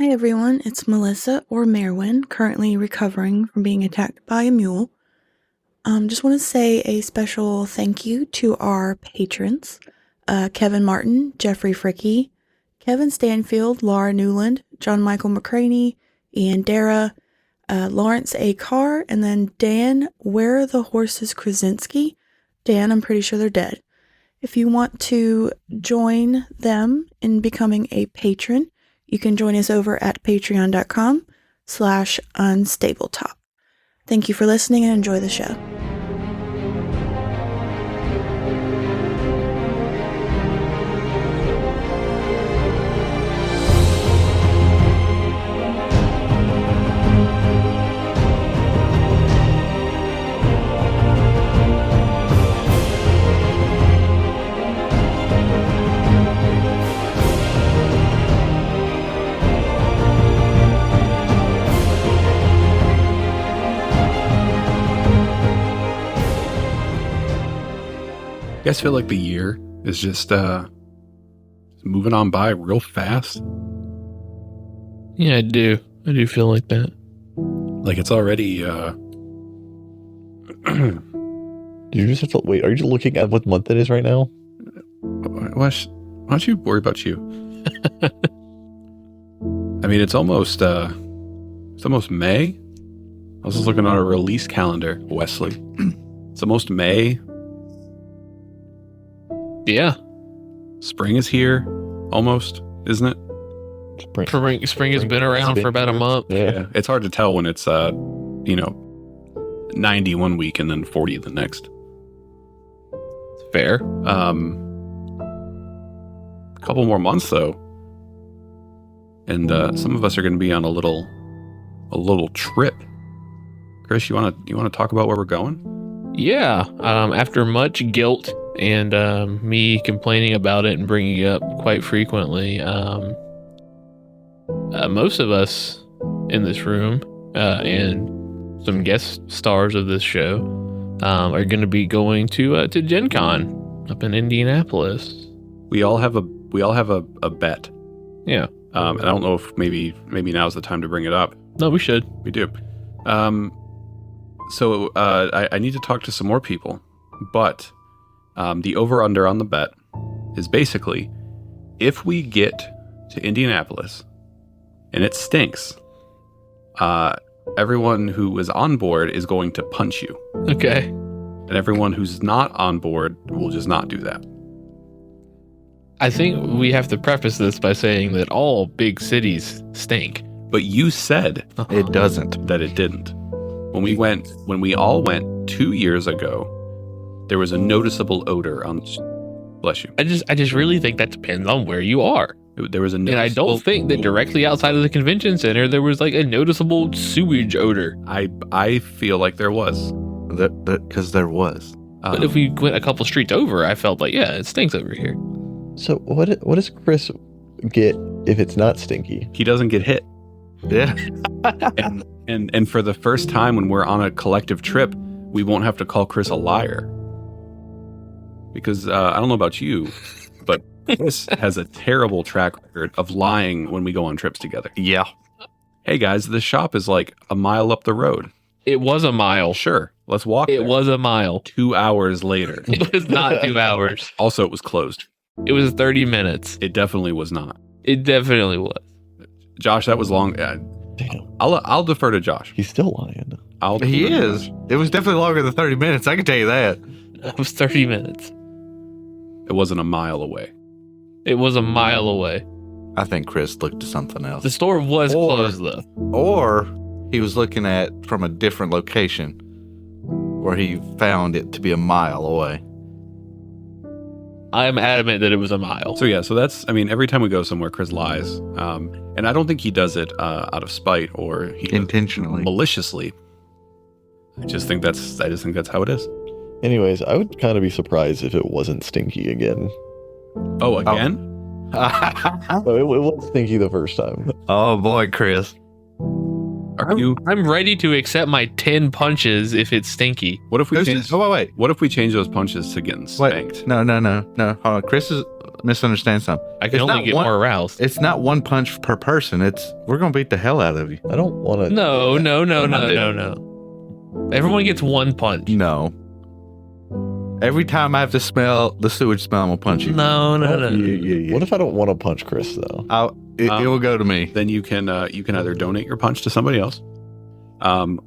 Hi everyone, it's Melissa or Merwin, currently recovering from being attacked by a mule. Just want to say a special thank you to our patrons, Kevin Martin, Jeffrey Fricky, Kevin Stanfield, Laura Newland, John Michael McCraney, Ian Dara, Lawrence A. Carr, and then Dan Where Are the Horses Krasinski. Dan, I'm pretty sure they're dead. If you want to join them in becoming a patron, you can join us over at patreon.com/unstabletop. Thank you for listening and enjoy the show. You guys feel like the year is just moving on by real fast? Yeah, I do. I do feel like that. Like it's already... You just have to wait. Are you looking at what month it is right now? Why don't you worry about you? I mean, it's almost May. I was just looking at a release calendar, Wesley. It's almost May. Yeah. Spring is here, almost, isn't it? Spring has been around for about a month. Yeah. It's hard to tell when it's 90 one week and then 40 the next. It's fair. A couple more months though, and some of us are going to be on a little trip. Chris, you want to talk about where we're going? Yeah. After much guilt and me complaining about it and bringing it up quite frequently, most of us in this room and some guest stars of this show are going to be going to Gen Con up in Indianapolis. We all have a bet. Yeah. And I don't know if maybe now's the time to bring it up. No, we should. We do. So I need to talk to some more people, but the over-under on the bet is basically if we get to Indianapolis and it stinks, everyone who is on board is going to punch you. Okay. And everyone who's not on board will just not do that. I think we have to preface this by saying that all big cities stink. But you said it doesn't. That it didn't. When we all went 2 years ago, there was a noticeable odor on. Bless you. I just really think that depends on where you are. There was a and I don't think that directly outside of the convention center there was like a noticeable sewage odor. I feel like there was. Because there was. But if we went a couple streets over, I felt like, yeah, it stinks over here. So what does Chris get if it's not stinky? He doesn't get hit. Yeah. and for the first time when we're on a collective trip, we won't have to call Chris a liar. Because I don't know about you, but Chris has a terrible track record of lying when we go on trips together. Yeah. Hey guys, the shop is like a mile up the road. It was a mile. Sure, let's walk It there. was a mile. 2 hours later. It was not 2 hours. Also, it was closed. It was 30 minutes. It definitely was not. It definitely was. Josh, that was long. Damn. I'll defer to Josh. He's still lying. He is. It was definitely longer than 30 minutes. I can tell you that. It was 30 minutes. It wasn't a mile away. It was a mile away. I think Chris looked to something else. The store was closed though. Or he was looking at from a different location where he found it to be a mile away. I'm adamant that it was a mile. So yeah, that's, I mean, every time we go somewhere, Chris lies. And I don't think he does it out of spite or intentionally, maliciously. I just think that's how it is. Anyways, I would kind of be surprised if it wasn't stinky again. Oh, again? So it was stinky the first time. Oh boy, Chris. I'm ready to accept my 10 punches if it's stinky. What if we change? Wait. What if we change those punches to getting spanked? No. Hold on. Chris is misunderstand something. I can It's only not get one- more aroused. It's not one punch per person. It's we're gonna beat the hell out of you. I don't want to. No. I Everyone gets one punch. No. Every time I have to smell the sewage smell, I'm gonna punch you. No. What if I don't want to punch Chris though? It will go to me. Then you can either donate your punch to somebody else,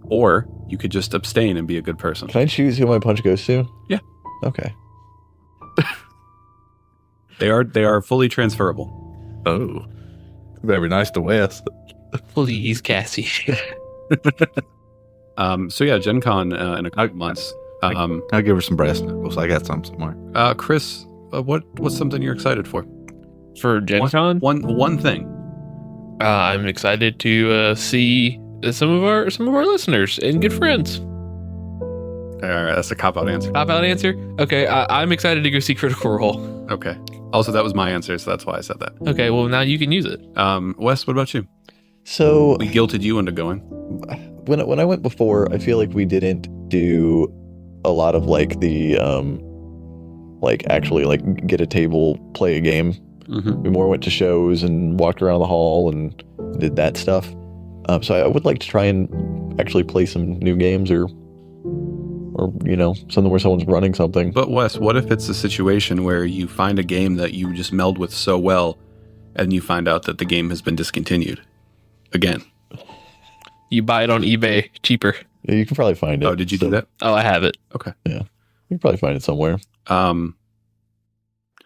or you could just abstain and be a good person. Can I choose who my punch goes to? Yeah. Okay. They are fully transferable. Oh, better be nice to Wes. Please, Cassie. So yeah, Gen Con in a couple months. I'll give her some brass knuckles. I got some somewhere. Chris, what's something you're excited for? For Gen Con, One thing. I'm excited to see some of our listeners and good friends. All right, that's a cop-out answer. Pop out answer. Okay, I'm excited to go see Critical Role. Okay. Also, that was my answer, so that's why I said that. Okay, well now you can use it. Wes, what about you? So We guilted you into going. when I went before, I feel like we didn't do a lot of like the actually like get a table, play a game. Mm-hmm. We more went to shows and walked around the hall and did that stuff. So I would like to try and actually play some new games or something where someone's running something. But Wes, what if it's a situation where you find a game that you just meld with so well, and you find out that the game has been discontinued again? You buy it on eBay cheaper. Yeah, you can probably find it. Oh, did you do that? Oh, I have it. Okay. You can probably find it somewhere.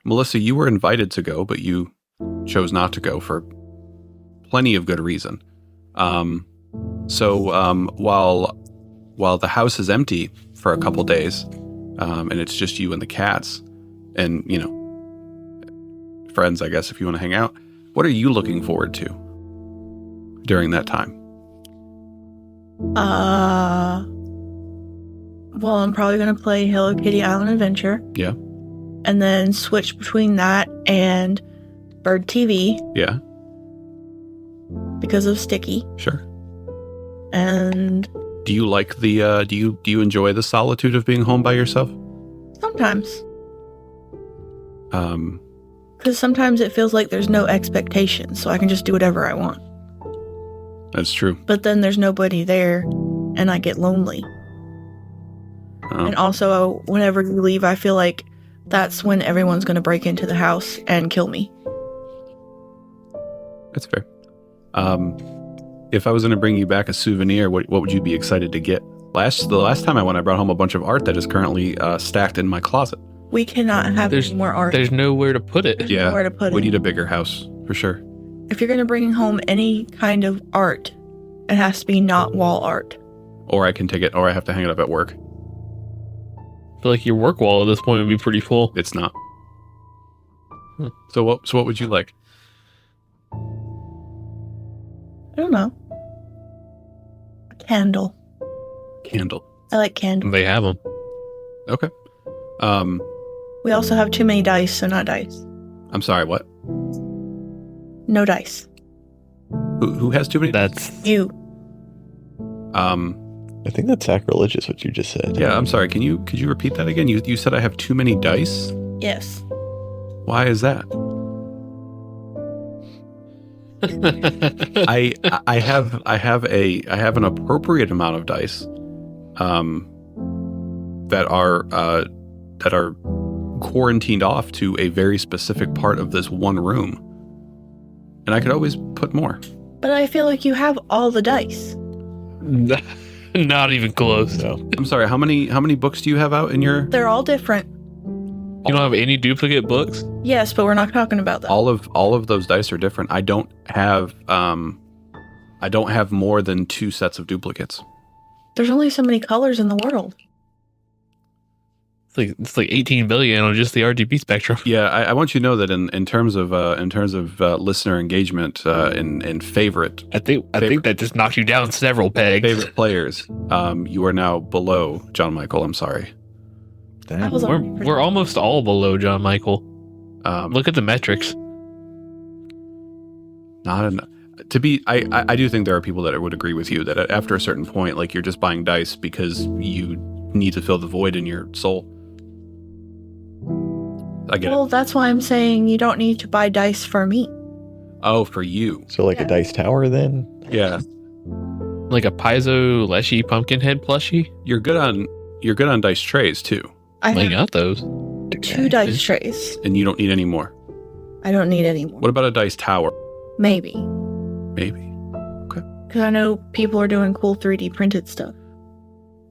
Melissa, you were invited to go, but you chose not to go for plenty of good reason. So while the house is empty for a couple days, and it's just you and the cats, and friends, I guess, if you want to hang out, what are you looking forward to during that time? Well, I'm probably going to play Hello Kitty Island Adventure. Yeah. And then switch between that and Bird TV Yeah, because of Sticky. sure. And Do you like the do you enjoy the solitude of being home by yourself? sometimes, Um, because sometimes it feels like there's no expectation, so I can just do whatever I want. that's true. But then there's nobody there, and I get lonely. And also, whenever you leave, I feel like that's when everyone's going to break into the house and kill me. That's fair. If I was going to bring you back a souvenir, what would you be excited to get? The last time I went, I brought home a bunch of art that is currently stacked in my closet. We cannot have There's- any more art. There's nowhere to put it. Yeah, nowhere to put we it. need a bigger house for sure. If you're going to bring home any kind of art, it has to be not wall art. Or I can take it, or I have to hang it up at work. I feel like your work wall at this point would be pretty full. It's not. So what would you like? I don't know. A candle. Candle. I like candles. They have them. Okay. We also have too many dice, so not dice. I'm sorry. What? No dice. Who has too many? That's You. I think that's sacrilegious what you just said. Yeah. I'm sorry. Could you repeat that again? You said I have too many dice. Yes. Why is that? I have an appropriate amount of dice, that are quarantined off to a very specific part of this one room, and I could always put more. But I feel like you have all the dice. not even close. No. I'm sorry. How many books do you have out in your? They're all different. You don't have any duplicate books? Yes, but we're not talking about that. All of those dice are different. I don't have more than 2 sets of duplicates. There's only so many colors in the world. It's like 18 billion on just the RGB spectrum. Yeah, I want you to know that in terms of listener engagement in favorite I think that just knocked you down several pegs. favorite players, you are now below John Michael. I'm sorry. I was We're almost all below John Michael. Look at the metrics. Not enough. To be, I do think there are people that would agree with you that after a certain point, like you're just buying dice because you need to fill the void in your soul. I get Well, it. that's why I'm saying you don't need to buy dice for me. Oh, for you. So like a dice tower then? Yeah. Like a Paizo Leshy Pumpkinhead plushie? You're good on dice trays too, I I have got those. 2 dice trays. and you don't need any more. I don't need any more. What about a dice tower? Maybe. Maybe. Because I know people are doing cool 3D printed stuff.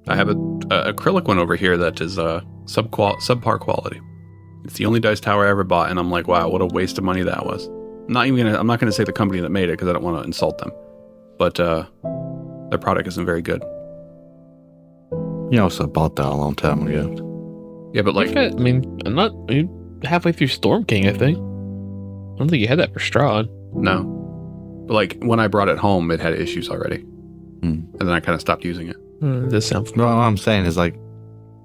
I have a acrylic one over here that is subpar quality. It's the only dice tower I ever bought, and I'm like, wow, what a waste of money that was. I'm not gonna say the company that made it because I don't want to insult them, but their product isn't very good. You also bought that a long time ago. Yeah, but like, I mean, halfway through Storm King, I think. I don't think you had that for Strahd. no. But like when I brought it home, it had issues already, and then I kind of stopped using it. This sounds No, what I'm saying is like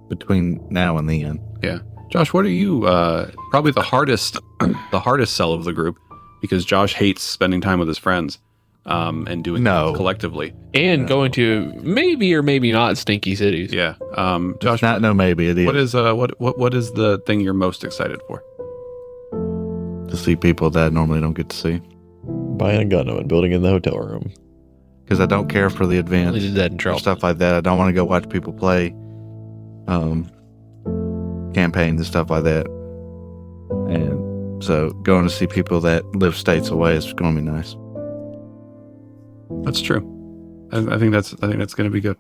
between now and then. Josh, what are you? Probably the hardest sell of the group, because Josh hates spending time with his friends, and doing No. things collectively. and going to maybe or maybe not stinky cities. Yeah. Josh, Josh, not no maybe it is. what is what is the thing you're most excited for? To see people that I normally don't get to see. Buying a Gundam and building in the hotel room. Because I don't care for the They events did that in or Charleston. stuff like that. I don't want to go watch people play campaigns and stuff like that. And so going to see people that live states away is going to be nice. That's true. I think that's going to be good.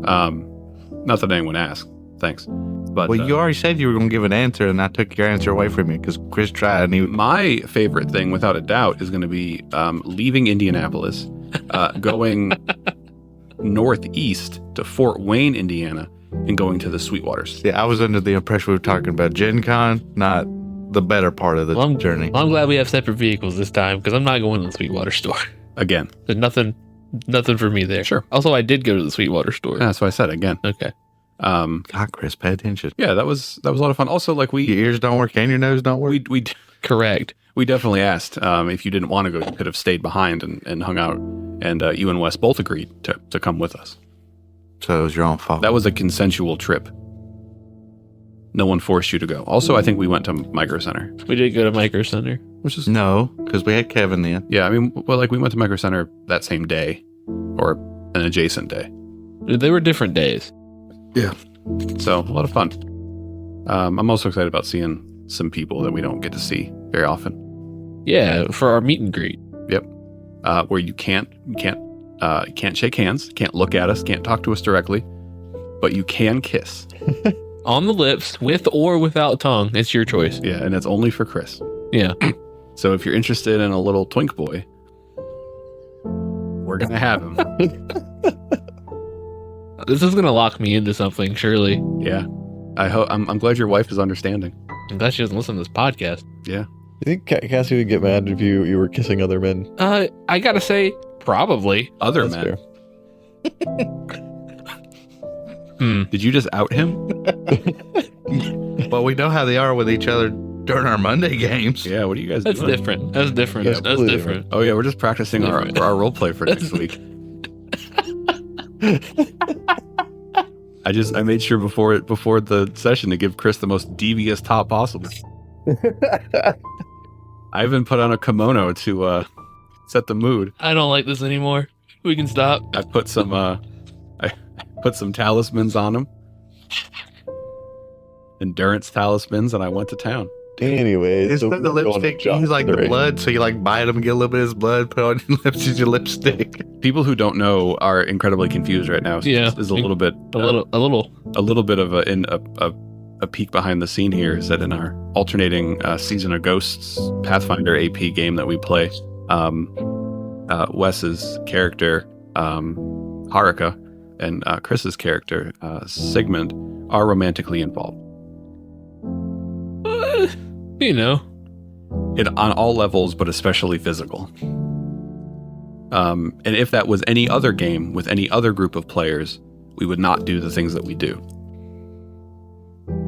Not that anyone asked. Thanks. But Well, you already said you were going to give an answer, and I took your answer away from you because Chris tried. And he, my favorite thing, without a doubt, is going to be leaving Indianapolis, going northeast to Fort Wayne, Indiana, and going to the Sweetwaters. yeah, I was under the impression we were talking about Gen Con, not the better part of the journey. Well, I'm glad we have separate vehicles this time because I'm not going to the Sweetwater store. Again. There's nothing for me there. Sure. Also, I did go to the Sweetwater store. Yeah, that's what I said. Again. Okay. God, Chris, pay attention. Yeah, that was a lot of fun. Also, like Your ears don't work and your nose don't work. Correct. we definitely asked if you didn't want to go, you could have stayed behind and hung out. And you and Wes both agreed to come with us. So it was your own fault. That was a consensual trip. No one forced you to go. Also, I think we went to Micro Center, We did go to Micro Center. which is No, because we had Kevin then. yeah. I mean, well, like we went to Micro Center that same day, or an adjacent day. They were different days. So a lot of fun. I'm also excited about seeing some people that we don't get to see very often. Yeah, for our meet and greet. Where you can't shake hands, can't look at us, can't talk to us directly, but you can kiss. On the lips, with or without tongue. It's your choice. Yeah, and it's only for Chris. Yeah. So if you're interested in a little twink boy, we're gonna have him. This is going to lock me into something, surely. Yeah, I hope. I'm glad your wife is understanding. I'm glad she doesn't listen to this podcast. Yeah. You think Cassie would get mad if you were kissing other men? I got to say, probably. Other That's men. fair. Did you just out him? Well, we know how they are with each other during our Monday games. Yeah. What are you guys That's doing? different. That's different. Yeah, That's completely different. Oh yeah, we're just practicing our role play for next week. I made sure before the session to give Chris the most devious top possible. I even put on a kimono to set the mood. I don't like this anymore. We can stop. I put some talismans on him. Endurance talismans, and I went to town. Anyway, It's so the we're going lipstick. to Use like the Johnson, blood, so you like bite them and get a little bit of his blood. Put on your lips as your lipstick. People who don't know are incredibly confused right now. So Yeah. this is a little bit A little bit of a peek behind the scene here is that in our alternating season of Ghosts Pathfinder AP game that we play, Wes's character Haruka and Chris's character Sigmund are romantically involved you know. on all levels, but especially physical. And if that was any other game with any other group of players, we would not do the things that we do.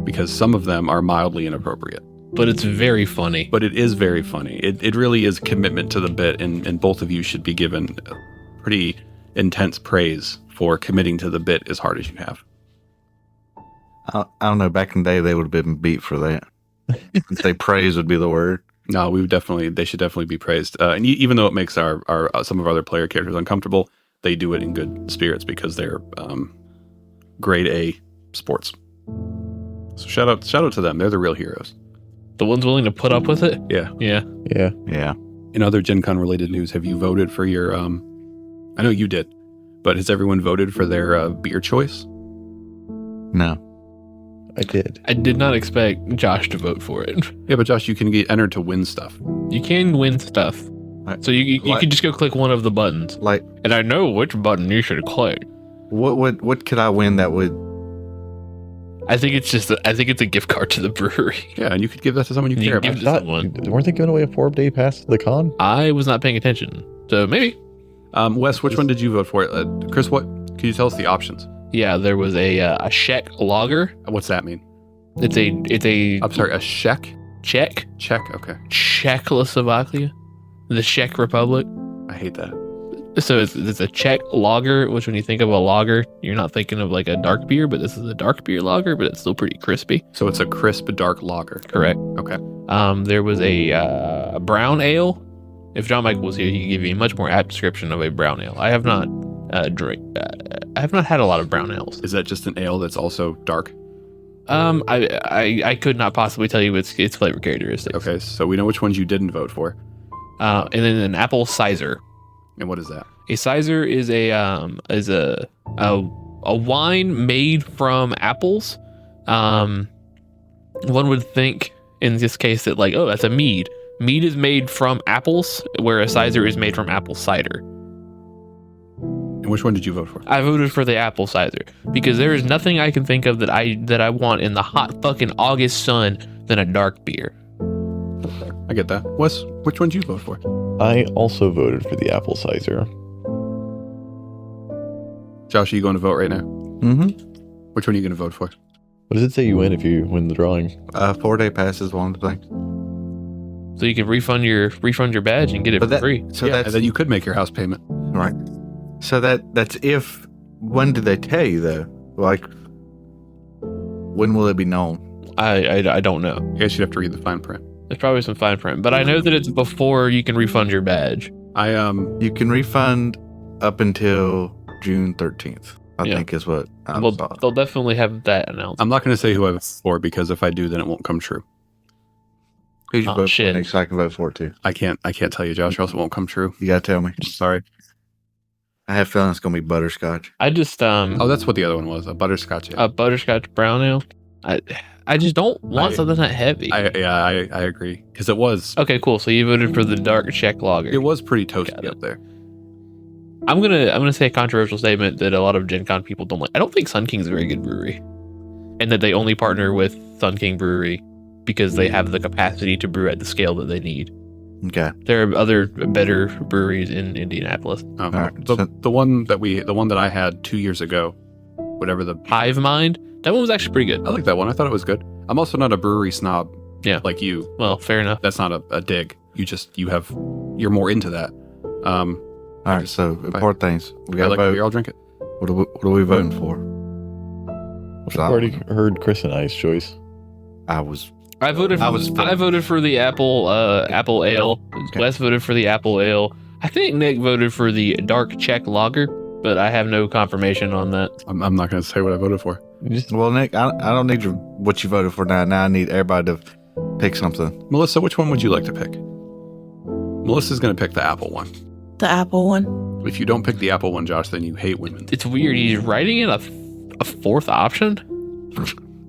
Because some of them are mildly inappropriate. But it's very funny. But it is very funny. It really is a commitment to the bit, and both of you should be given pretty intense praise for committing to the bit as hard as you have. I don't know. Back in the day, they would have been beat for that. I'd say praise would be the word. No, they should definitely be praised. And even though it makes our some of our other player characters uncomfortable, they do it in good spirits because they're grade A sports. So shout out to them. They're the real heroes. The ones willing to put up with it? Yeah. Yeah. Yeah. Yeah. In other Gen Con related news, have you voted for your I know you did, but has everyone voted for their beer choice? No. I did. I did not expect Josh to vote for it. Yeah, but Josh, you can get entered to win stuff. You can win stuff. So you can just go click one of the buttons. Like, And I know which button you should click. what could I win that would? I think it's a gift card to the brewery. Yeah, and you could give that to someone you You care can about. give it to someone. Weren't they giving away a 4-day pass to the con? I was not paying attention. So maybe. Wes, which one did you vote for? Chris, what? Can you tell us the options? Yeah, there was a Czech lager. What's that mean? It's a I'm sorry, a Czech? Czech, Czech, okay. Czechoslovakia, the Czech Republic. I hate that. So it's a Czech lager, which when you think of a lager, you're not thinking of like a dark beer, but this is a dark beer lager, but it's still pretty crispy. So it's a crisp, dark lager. Correct. Okay. There was a brown ale. If John Michael was here, he could give you a much more apt description of a brown ale. I have not I have not had a lot of brown ales. Is that just an ale that's also dark? I could not possibly tell you its flavor characteristics. Okay, so we know which ones you didn't vote for. And then an apple cider. And what is that? A cider is a wine made from apples. One would think in this case that like, oh, that's a mead. Mead is made from apples, where a cider is made from apple cider. And which one did you vote for? I voted for the apple cider because there is nothing I can think of that I want in the hot fucking August sun than a dark beer. I get that. Wes, which one did you vote for? I also voted for the apple cider. Josh, are you going to vote right now? Mm-hmm. Which one are you going to vote for? What does it say you win if you win the drawing? 4-day pass is one of the things. So you can refund your badge and get it for free. So Yeah, that's and then you could make your house payment. right. So that's if. When do they tell you though? Like, when will it be known? I don't know. I guess you'd have to read the fine print. There's probably some fine print, but I know that it's before you can refund your badge. You can refund up until June 13th. I Yeah. think is what I Well, saw. they'll definitely have that announced. I'm not going to say who I voted for because if I do, then it won't come true. Who you Oh, vote shit. for next? So I can vote for it too. I can't tell you, Josh, or else it won't come true. You gotta tell me. I'm sorry. I have a feeling it's gonna be butterscotch. I just Oh, that's what the other one was, a butterscotch. a butterscotch brown ale. I just don't want something that heavy. I agree because it was Okay, cool. So you voted for the dark Czech lager. it was pretty Got toasty it. up there. I'm gonna say a controversial statement that a lot of Gen Con people don't like. I don't think Sun King's a very good brewery, and that they only partner with Sun King Brewery because they have the capacity to brew at the scale that they need. Okay. There are other better breweries in Indianapolis. All right, so- the one that I had 2 years ago, whatever the Hive Mind, that one was actually pretty good. I like that one. I thought it was good. I'm also not a brewery snob. Yeah. like you. Well, fair enough. That's not a dig. You're more into that. All right. So important things. We gotta like vote. beer, I'll drink it. What are we voting for? I've already heard Chris and I's choice. I was. I voted for the apple ale. Okay. Wes voted for the apple ale. I think Nick voted for the dark Czech lager, but I have no confirmation on that. I'm not going to say what I voted for. Well, Nick, I don't need what you voted for now. Now I need everybody to pick something. Melissa, which one would you like to pick? Melissa's going to pick the apple one. The apple one. If you don't pick the apple one, Josh, then you hate women. It's weird. He's writing in a fourth option.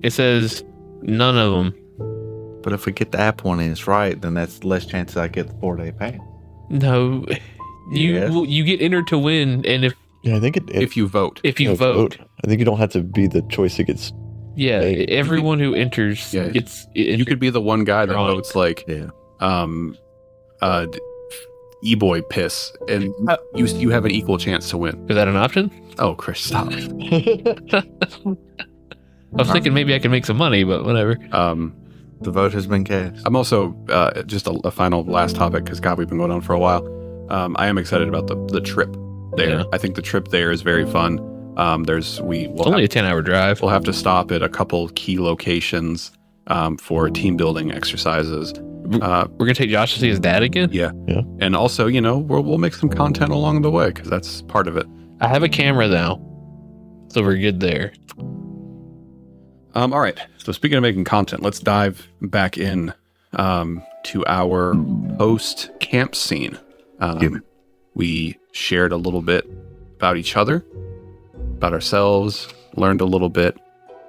It says none of them. But if we get the app one and it's right, then that's less chances I get the 4-day pass. No, you get entered to win, and Yeah, I think If you vote. if you vote, I think you don't have to be the choice that gets. yeah, Hey, everyone who enters Yeah, gets. You could be the one guy that Drawing. votes like Yeah. e-boy piss, and you have an equal chance to win. Is that an option? Oh, Chris, stop. I was thinking maybe I could make some money, but whatever. The vote has been cast. I'm also just a final last topic because God, we've been going on for a while. I am excited about the trip there. Yeah. I think the trip there is very fun. It's only a 10-hour drive. We'll have to stop at a couple key locations. for team building exercises. We're gonna take Josh to see his dad again. Yeah. Yeah. And also, we'll make some content along the way because that's part of it. I have a camera now, so we're good there. All right. So speaking of making content, let's dive back in to our post camp scene. We shared a little bit about each other, about ourselves, learned a little bit,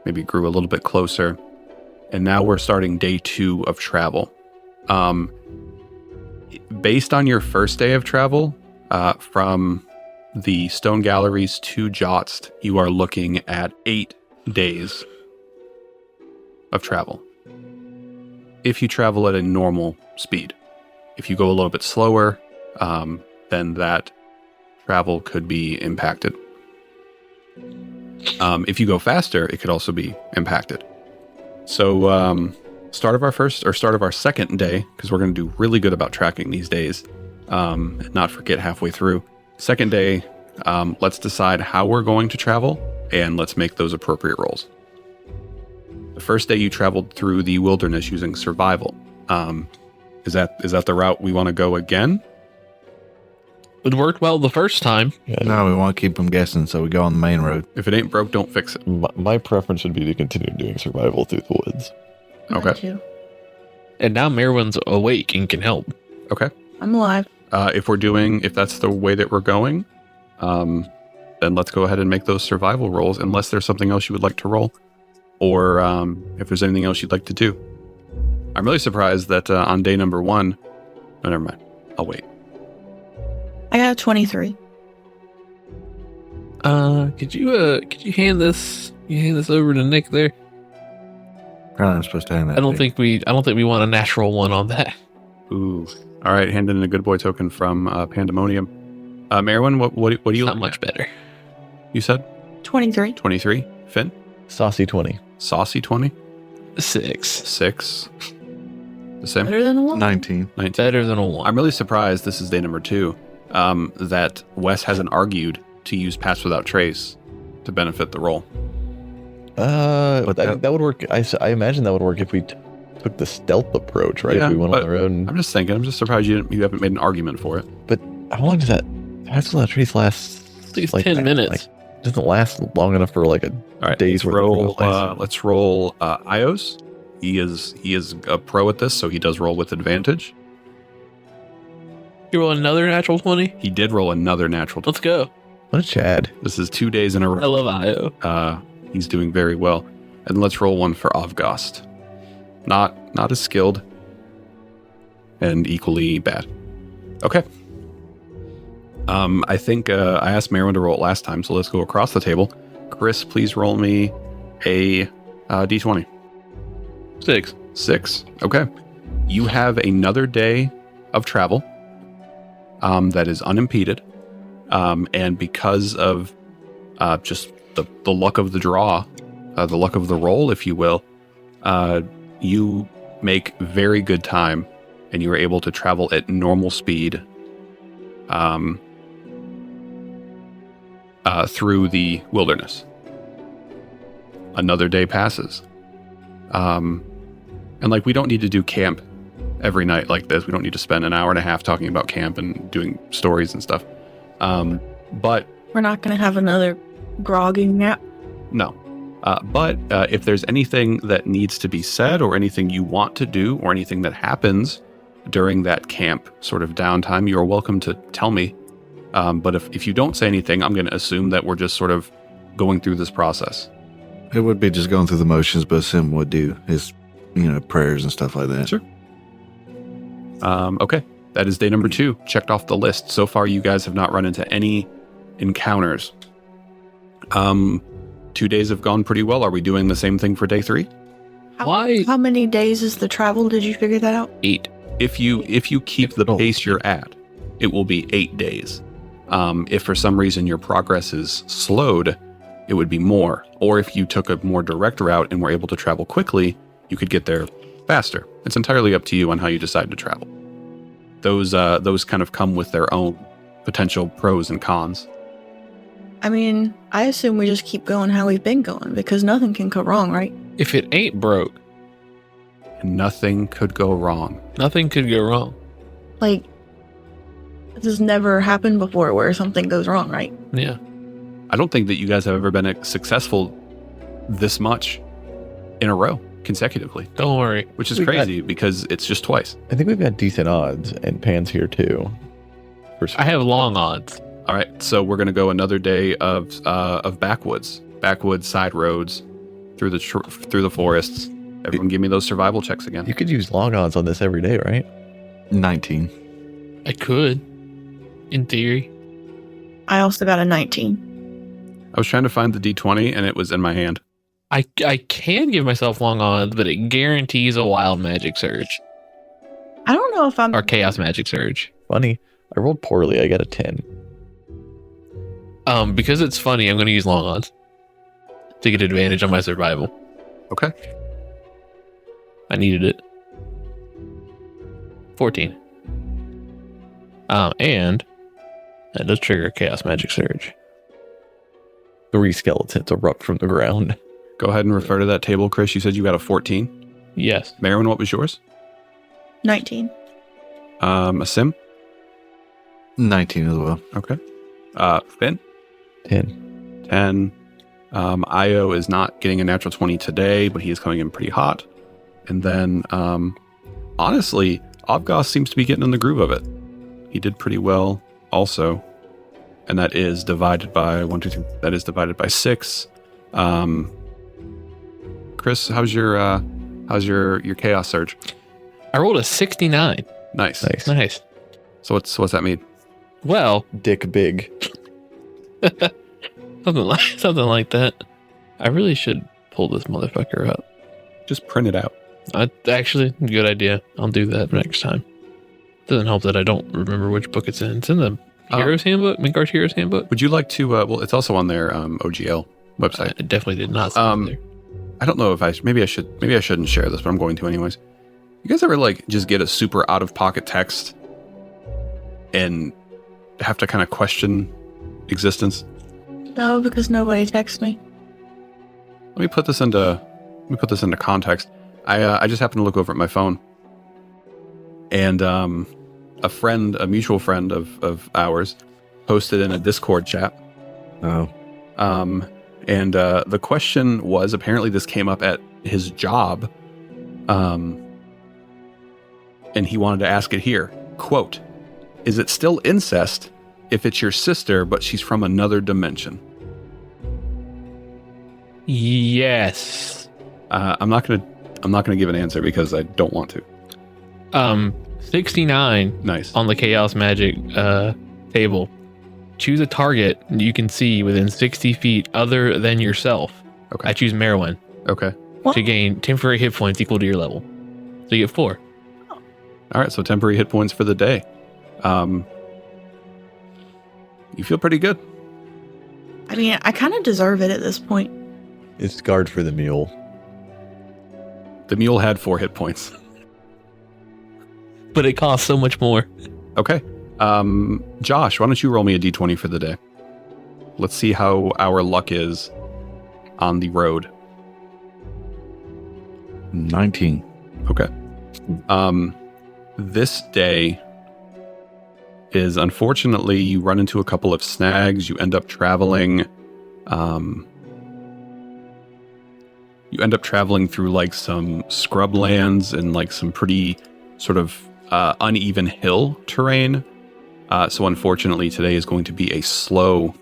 maybe grew a little bit closer, and now we're starting day 2 of travel. Based on your first day of travel, from the Stone Galleries to Johzt, you are looking at 8 days of travel. If you travel at a normal speed. If you go a little bit slower, then that travel could be impacted. If you go faster, it could also be impacted. So, start of our second day, because we're going to do really good about tracking these days, and not forget halfway through. Second day, let's decide how we're going to travel, and let's make those appropriate rolls. The first day you traveled through the wilderness using survival. Is that the route we want to go again? It worked well the first time. Yeah, No, we want to keep them guessing, so we go on the main road. If it ain't broke, don't fix it. my preference would be to continue doing survival through the woods. Mine Okay. too. And now Merwin's awake and can help. Okay. I'm alive. If that's the way that we're going, then let's go ahead and make those survival rolls, unless there's something else you would like to roll, or if there's anything else you'd like to do. I'm really surprised that on day number 1, oh, never mind. I'll wait. I got a 23. Could you hand this over to Nick there? Apparently I'm supposed to hand that. I don't think we want a natural one on that. Ooh. All right, hand in a good boy token from Pandemonium. Merwin, what do you Not look much at? better. You said 23. 23. Finn? Saucy 20. Saucy 20. 6. 6. The same. Better than a 1. 19. 19. Better than a 1. I'm really surprised, this is day number 2, that Wes hasn't argued to use Pass Without Trace to benefit the roll. But that- that would work. I imagine that would work if we took the stealth approach, right? Yeah, if we went on but our own. I'm just surprised you haven't made an argument for it. How long does that Pass Without Trace last? At least 10 minutes. Doesn't last long enough for like a All right, days let's worth of roll. roleplays. Let's roll Ios. He is a pro at this, so he does roll with advantage. You roll another natural 20? He did roll another natural. Let's go. What a Chad. This is 2 days in a I row. love IO. He's doing very well. And let's roll one for Avgast. Not as skilled, and equally bad. Okay. I think I asked Merwin to roll it last time, so let's go across the table. Chris, please roll me a d20. 6. 6. Okay. You have another day of travel that is unimpeded. And because of just the luck of the draw, the luck of the roll, if you will, you make very good time, and you are able to travel at normal speed through the wilderness. Another day passes. And we don't need to do camp every night like this. We don't need to spend an hour and a half talking about camp and doing stories and stuff. But We're not going to have another groggy nap. no. But if there's anything that needs to be said, or anything you want to do, or anything that happens during that camp sort of downtime, you're welcome to tell me. But if you don't say anything, I'm going to assume that we're just sort of going through this process. It would be just going through the motions, but Sim would do his, prayers and stuff like that. Sure. Okay. That is day number 2, checked off the list. So far, you guys have not run into any encounters. 2 days have gone pretty well. Are we doing the same thing for day 3? Why? How many days is the travel? Did you figure that out? 8. If you keep the pace you're at, it will be 8 days. If for some reason your progress is slowed, it would be more. Or if you took a more direct route and were able to travel quickly, you could get there faster. It's entirely up to you on how you decide to travel. Those kind of come with their own potential pros and cons. I mean, I assume we just keep going how we've been going because nothing can go wrong, right? If it ain't broke, and nothing could go wrong. Nothing could go wrong. Like, this has never happened before where something goes wrong, right? Yeah. I don't think that you guys have ever been successful this much in a row consecutively, Don't worry. which is We got- crazy because it's just twice. I think we've got decent odds, and Pan's here too. I have long odds. All right, so we're gonna go another day of backwoods, side roads, through the forests. Everyone, give me those survival checks again. You could use long odds on this every day, right? 19. I could, in theory. I also got a 19. I was trying to find the D20 and it was in my hand. I can give myself long odds, but it guarantees a wild magic surge I don't know if I'm. or chaos magic surge. Funny. I rolled poorly. I got a 10. Because it's funny, I'm going to use long odds to get advantage on my survival. Okay. I needed it. 14. And that does trigger a chaos magic surge. 3 skeletons erupt from the ground. Go ahead and refer to that table, Chris. You said you got a 14. Yes. Marin, what was yours? 19. A sim? 19 as well. Okay. Finn? 10. 10. Io is not getting a natural 20 today, but he is coming in pretty hot. And then, honestly, Avgos seems to be getting in the groove of it. He did pretty well also. And that is divided by 1, 2, 3. That is divided by 6. Chris, how's your chaos surge? I rolled a 69. Nice. Nice. Nice. So what's that mean? Well, Dick big. something like that. I really should pull this motherfucker up. Just print it out. Actually, good idea. I'll do that next time. Doesn't help that I don't remember which book it's in. It's in the Heroes Handbook, Midgard's Heroes Handbook. Would you like to? Well, it's also on their OGL website. I definitely did not see it there. I don't know if maybe I shouldn't share this, but I'm going to anyways. You guys ever like just get a super out of pocket text and have to kind of question existence? No, because nobody texts me. Let me put this into context. I just happened to look over at my phone, and a mutual friend of ours, posted in a Discord chat. Oh. And the question was, apparently this came up at his job, and he wanted to ask it here. Quote, is it still incest if it's your sister, but she's from another dimension? Yes. I'm not gonna give an answer because I don't want to. 69 Nice. on the chaos magic table. Choose a target you can see within 60 feet other than yourself. Okay. I choose Merwin Okay. to gain temporary hit points equal to your level. So you get 4. All right. So temporary hit points for the day. You feel pretty good. I mean, I kind of deserve it at this point. It's guard for the mule. The mule had 4 hit points. But it costs so much more. Okay. Josh, why don't you roll me a d20 for the day? Let's see how our luck is on the road. 19. Okay. This day is, unfortunately, you run into a couple of snags. You end up traveling. You end up traveling through like some scrublands and like some pretty sort of uneven hill terrain. So unfortunately, today is going to be a slow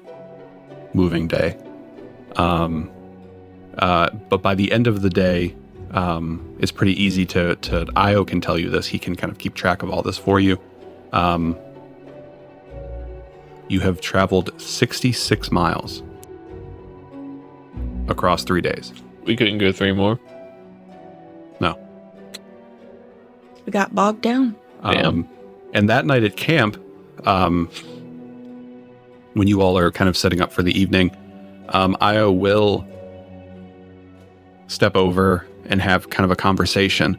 moving day. But by the end of the day, it's pretty easy to Io can tell you this. He can kind of keep track of all this for you. You have traveled 66 miles across 3 days. We couldn't go 3 more. No. We got bogged down. Damn. And that night at camp, when you all are kind of setting up for the evening, Io will step over and have kind of a conversation.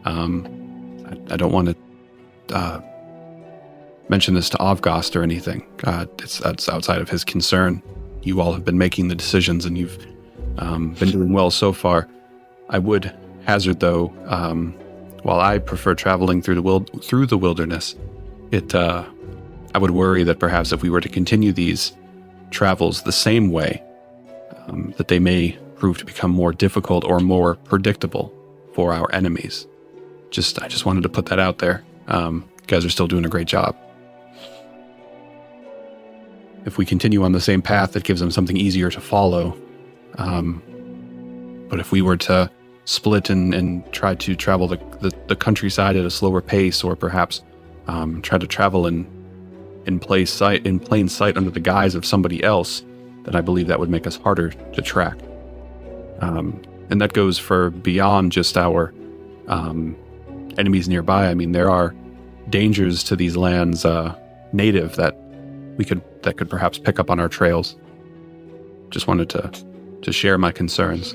I don't want to mention this to Avgast or anything. It's outside of his concern. You all have been making the decisions and you've been doing well so far. I would hazard, though, while I prefer traveling through the wilderness, I would worry that perhaps if we were to continue these travels the same way, that they may prove to become more difficult or more predictable for our enemies. I just wanted to put that out there. You guys are still doing a great job. If we continue on the same path, that gives them something easier to follow. But if we were to split and try to travel the countryside at a slower pace, or perhaps try to travel in plain sight under the guise of somebody else, then I believe that would make us harder to track. And that goes for beyond just our enemies nearby. I mean, there are dangers to these lands native that could perhaps pick up on our trails. Just wanted to share my concerns.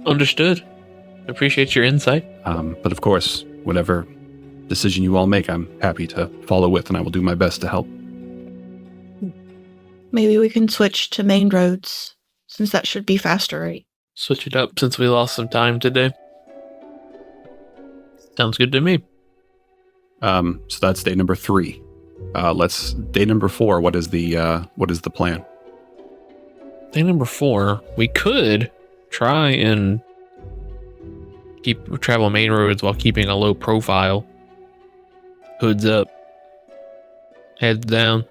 Understood. Appreciate your insight. But of course, whatever decision you all make, I'm happy to follow with, and I will do my best to help. Maybe we can switch to main roads, since that should be faster, right? Switch it up since we lost some time today. Sounds good to me. So that's day number 3. Day number 4. What is the plan? Day number 4, we could try and travel main roads while keeping a low profile. Hoods up, heads down,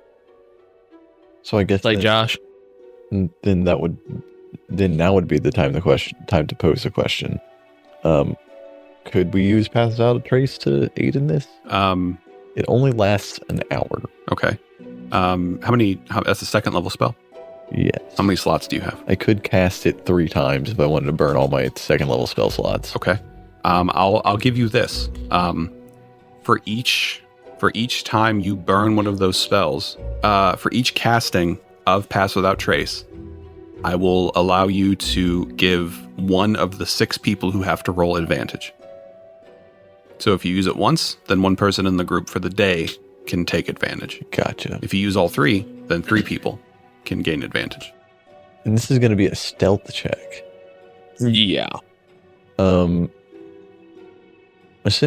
So I guess like Josh. then now would be the time to pose a question. Could we use Pass Without a Trace to aid in this? It only lasts an hour. Okay. That's a second level spell? Yes. How many slots do you have? I could cast it 3 times if I wanted to burn all my second level spell slots. Okay. I'll give you this. For each time you burn one of those spells, for each casting of Pass Without Trace, I will allow you to give one of the 6 people who have to roll advantage. So if you use it once, then one person in the group for the day can take advantage. Gotcha. If you use all 3, then 3 people can gain advantage. And this is going to be a stealth check. Yeah. Sim,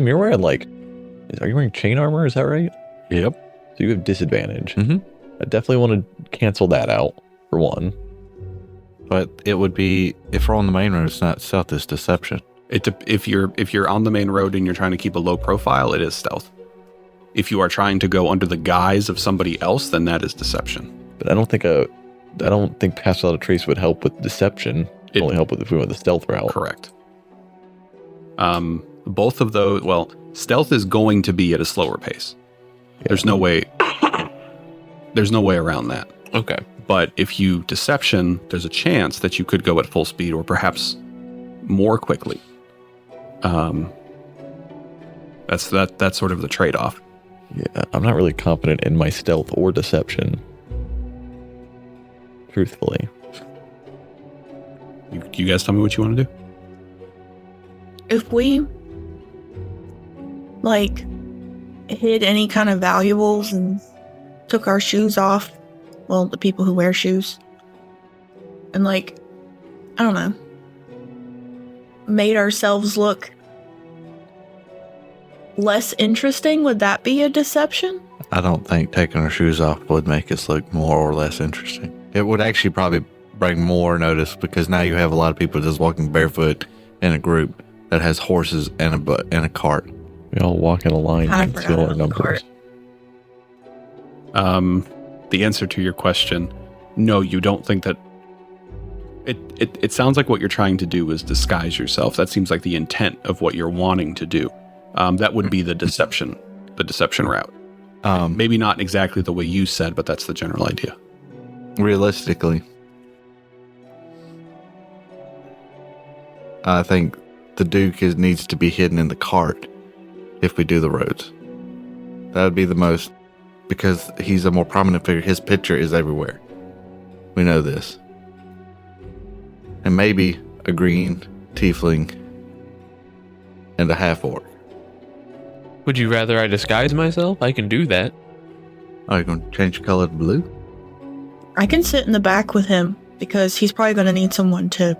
you're wearing are you wearing chain armor? Is that right? Yep. So you have disadvantage. Mhm. I definitely want to cancel that out for one. But it would be, if we're on the main road, it's not stealth, it's deception. If you're on the main road and you're trying to keep a low profile, it is stealth. If you are trying to go under the guise of somebody else, then that is deception. But I don't think Pass Without a Trace would help with deception. It only help with if we went the stealth route. Correct. Both of those, well, stealth is going to be at a slower pace. Yeah. There's no way around that. Okay. But if you deception, there's a chance that you could go at full speed or perhaps more quickly. That's sort of the trade-off. Yeah, I'm not really confident in my stealth or deception. Truthfully. You guys tell me what you want to do. If we hid any kind of valuables and took our shoes off, well, the people who wear shoes, and I don't know, made ourselves look less interesting, would that be a deception? I don't think taking our shoes off would make us look more or less interesting. It would actually probably bring more notice, because now you have a lot of people just walking barefoot in a group that has horses and a cart. We all walk in a line I and conceal forgot our about the numbers. cart. The answer to your question, no, you don't think that. It sounds like what you're trying to do is disguise yourself. That seems like the intent of what you're wanting to do. That would be the deception route. Maybe not exactly the way you said, but that's the general idea. Realistically, I think the Duke needs to be hidden in the cart if we do the roads. That would be the most, because he's a more prominent figure. His picture is everywhere. We know this. And maybe a green tiefling and a half-orc. Would you rather I disguise myself? I can do that. Oh, you're going to change the color to blue? I can sit in the back with him because he's probably going to need someone to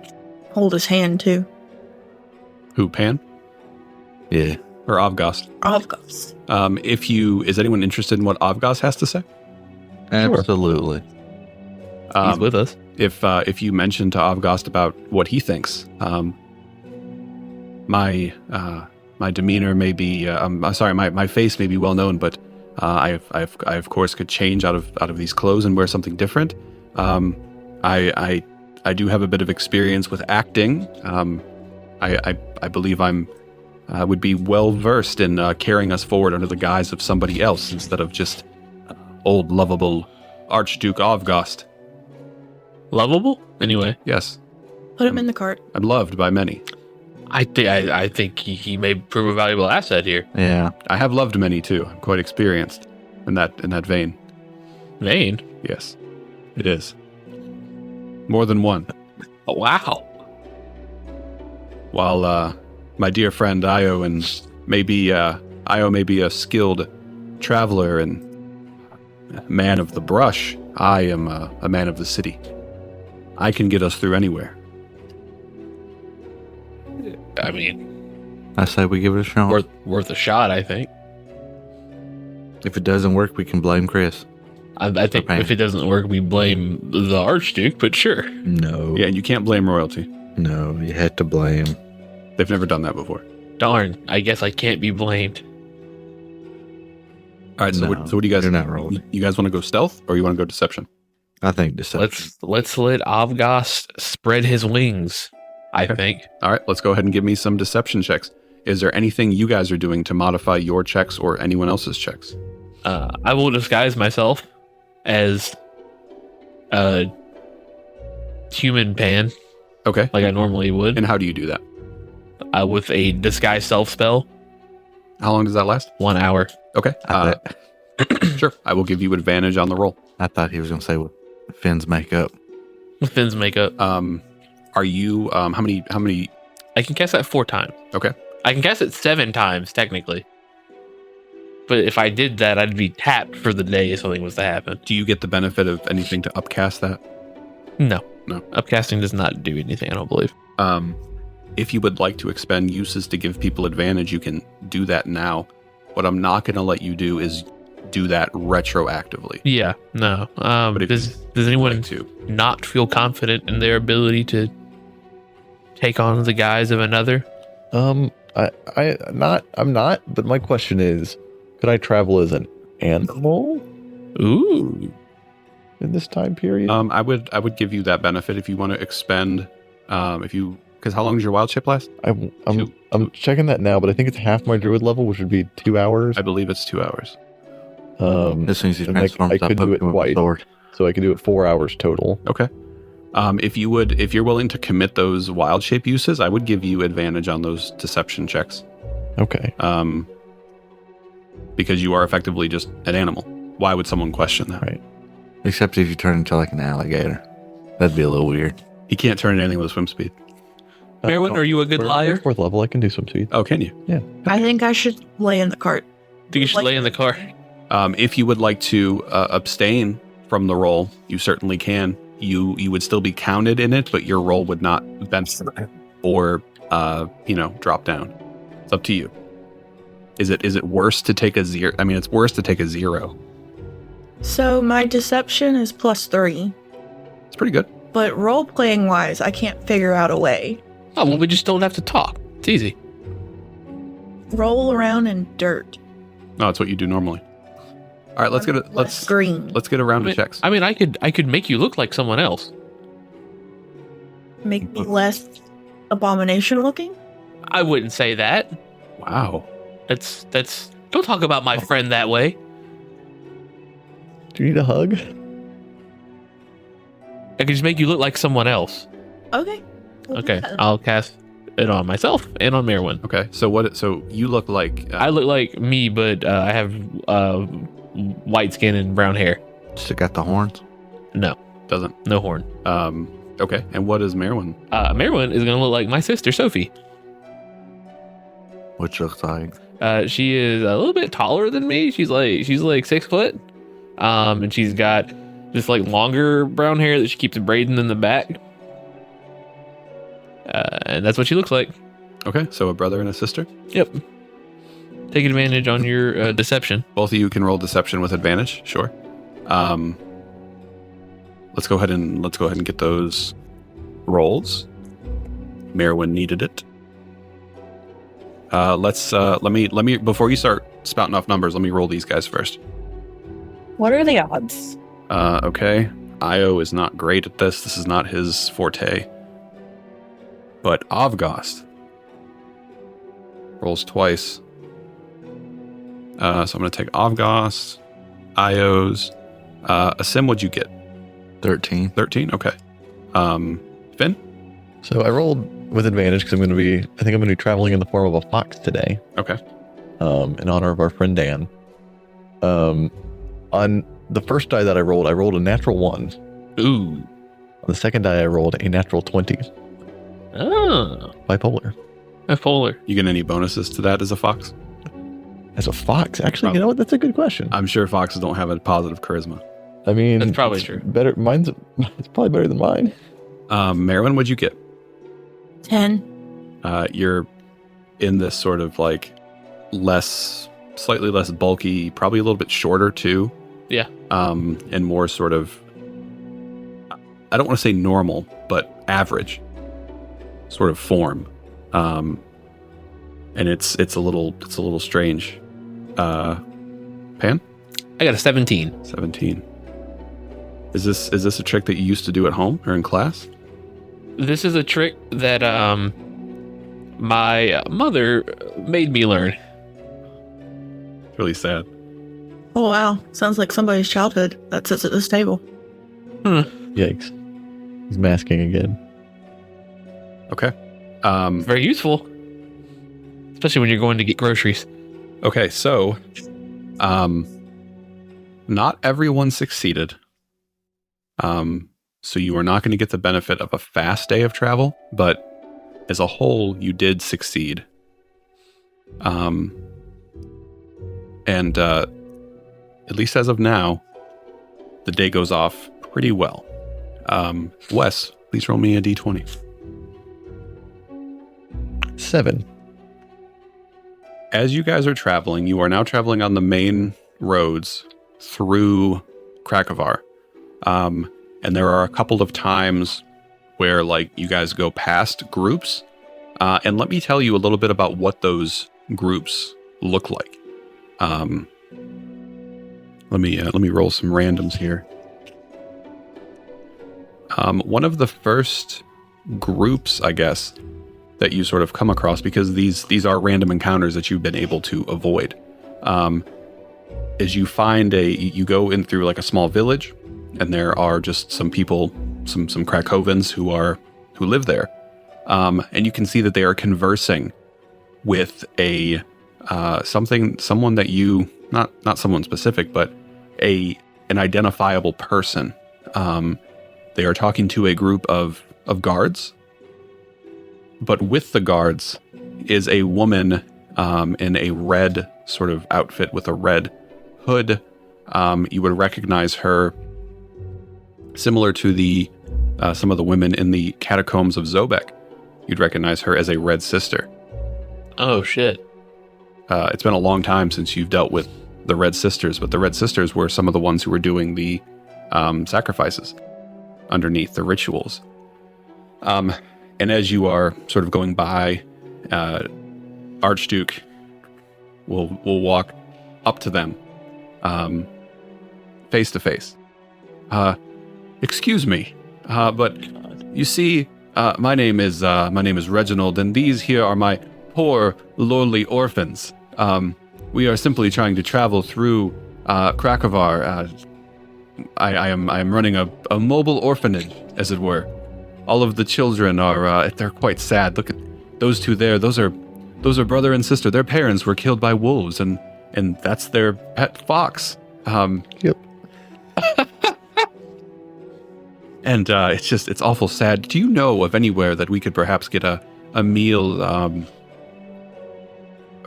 hold his hand too. Who, Pan Yeah. or Avgost? Avgost. Is anyone interested in what Avgost has to say? Absolutely. He's with us. If you mention to Avgost about what he thinks, my demeanor may be, my face may be well known, but I of course could change out of these clothes and wear something different. I do have a bit of experience with acting. I believe would be well versed in carrying us forward under the guise of somebody else instead of just old lovable Archduke Avgost. Lovable? Anyway. Yes. Put him in the cart. I'm loved by many. I think he may prove a valuable asset here. Yeah. I have loved many too. I'm quite experienced in that vein. Vein? Yes, it is. More than one. Oh, wow. While my dear friend Io may be a skilled traveler and man of the brush, I am a man of the city. I can get us through anywhere. I mean, I say we give it a shot. worth a shot, I think. If it doesn't work, we can blame Chris. I think if it doesn't work, we blame the Archduke, but sure. No. Yeah, and you can't blame royalty. No, you had to blame. They've never done that before. Darn, I guess I can't be blamed. All right, so No, what do you guys? you're not royalty. You guys want to go stealth or you want to go deception? I think deception. Let's let Avgost spread his wings, I think. All right, let's go ahead and give me some deception checks. Is there anything you guys are doing to modify your checks or anyone else's checks? I will disguise myself as a human Pan, Okay. like I normally would, And how do you do that? with a disguise self spell, How long does that last? 1 hour. Okay. Sure. I will give you advantage on the roll. I thought he was going to say with Finn's makeup. With Finn's makeup. Are you how many I can cast that 4 times. Okay. I can cast it 7 times, technically. But if I did that, I'd be tapped for the day if something was to happen. do you get the benefit of anything to upcast that? No. No. Upcasting does not do anything, I don't believe. If you would like to expend uses to give people advantage, you can do that now. What I'm not going to let you do is do that retroactively. Yeah, no. But if Does you anyone like to, not feel confident in their ability to take on the guise of another? I'm not, but my question is, could I travel as an animal Ooh. in this time period? I would give you that benefit if you want to expend, because how long does your wild shape last? I'm checking that now, but I think it's half my druid level, which would be 2 hours. I believe it's 2 hours. As soon as he and I transforms, could do it twice, so I could do it 4 hours total. Okay. If you're willing to commit those wild shape uses, I would give you advantage on those deception checks. Okay. Because you are effectively just an animal. Why would someone question that? Right. Except if you turn into like an alligator. That'd be a little weird. He can't turn into anything with swim speed. Merwin, are you a good liar? 4th level, I can do some speed. Oh, can you? I think I should lay in the cart. Do you should lay in the car? If you would like to abstain from the roll, you certainly can. You would still be counted in it, but your roll would not benefit or drop down. It's up to you. Is it worse to take a 0? I mean, it's worse to take a 0. So my deception is +3, It's pretty good. but role-playing wise, I can't figure out a way. Oh, well, we just don't have to talk. It's easy. Roll around in dirt. No, that's what you do normally. All right, let's get Green. let's get a round of checks. I mean, I could make you look like someone else. Make me less abomination looking. I wouldn't say that. Wow. That's don't talk about my friend that way. Do you need a hug? I could just make you look like someone else. Okay. we'll do Okay, that. I'll cast it on myself and on Merwin. Okay. So you look like I look like me, but I have white skin and brown hair. Still got the horns. No, doesn't. no horn. Okay. And what is Merwin? Merwin is gonna look like my sister Sophie. Which looks like. She is a little bit taller than me. She's like 6 foot. And she's got just like longer brown hair that she keeps braiding in the back. And that's what she looks like. Okay, so a brother and a sister. Yep. Take advantage on your deception. Both of you can roll deception with advantage. Sure. Let's go ahead and get those rolls. Merwin needed it. Let me before you start spouting off numbers, let me roll these guys first. What are the odds? Okay. Io is not great at this. This is not his forte. But Avgost rolls twice. So I'm going to take Avgost, Io's. Asim, what'd you get? 13. 13? Okay. Finn? So I rolled with advantage because I think I'm going to be traveling in the form of a fox today. Okay. In honor of our friend Dan. On the first die that I rolled a natural 1. Ooh. On the second die, I rolled a natural 20. Oh. Bipolar. Bipolar. You get any bonuses to that as a fox? As a fox? Actually, you know what? That's a good question. I'm sure foxes don't have a positive charisma. I mean, That's probably it's true. Better. It's probably better than mine. Merwin, what'd you get? 10. You're in this sort of like slightly less bulky, probably a little bit shorter too. Yeah. And more sort of, I don't want to say normal, but average sort of form. And it's a little strange. Pan? I got a 17. 17. Is this a trick that you used to do at home or in class? This is a trick that my mother made me learn. It's really sad. Oh, wow. Sounds like somebody's childhood that sits at this table. Yikes. He's masking again. Okay. Very useful. Especially when you're going to get groceries. Okay, so not everyone succeeded. So you are not going to get the benefit of a fast day of travel, but as a whole, you did succeed. And at least as of now, the day goes off pretty well. Wes, please roll me a d20. 7. As you guys are traveling, you are now traveling on the main roads through Krakovar. And there are a couple of times where like you guys go past groups. And let me tell you a little bit about what those groups look like. Let me roll some randoms here. One of the first groups, I guess, that you sort of come across, because these are random encounters that you've been able to avoid, is you find you go in through like a small village, and there are just some people, some Krakovans who live there, and you can see that they are conversing with someone that you not someone specific, but an identifiable person. They are talking to a group of guards, but with the guards is a woman in a red sort of outfit with a red hood. You would recognize her similar to some of the women in the catacombs of Zobek. You'd recognize her as a Red Sister. Oh, shit. It's been a long time since you've dealt with the Red Sisters, but the Red Sisters were some of the ones who were doing the sacrifices underneath the rituals. And as you are sort of going by, Archduke will walk up to them, face to face. Excuse me, but you see, my name is Reginald, and these here are my poor, lowly orphans. We are simply trying to travel through Krakovar. I am running a mobile orphanage, as it were. All of the children they're quite sad. Look at those two there. Those are brother and sister. Their parents were killed by wolves, and that's their pet fox. Yep. And it's awful sad. Do you know of anywhere that we could perhaps get a meal,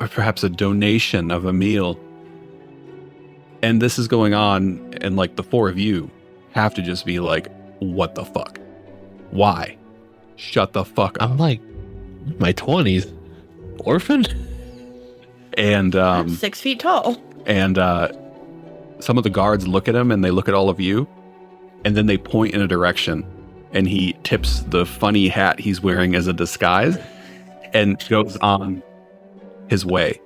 or perhaps a donation of a meal? And this is going on, and like the four of you have to just be like, what the fuck? Why? shut the fuck up. I'm like, my 20s. Orphan? And I'm 6 feet tall. and some of the guards look at him and they look at all of you, and then they point in a direction, and he tips the funny hat he's wearing as a disguise and goes on his way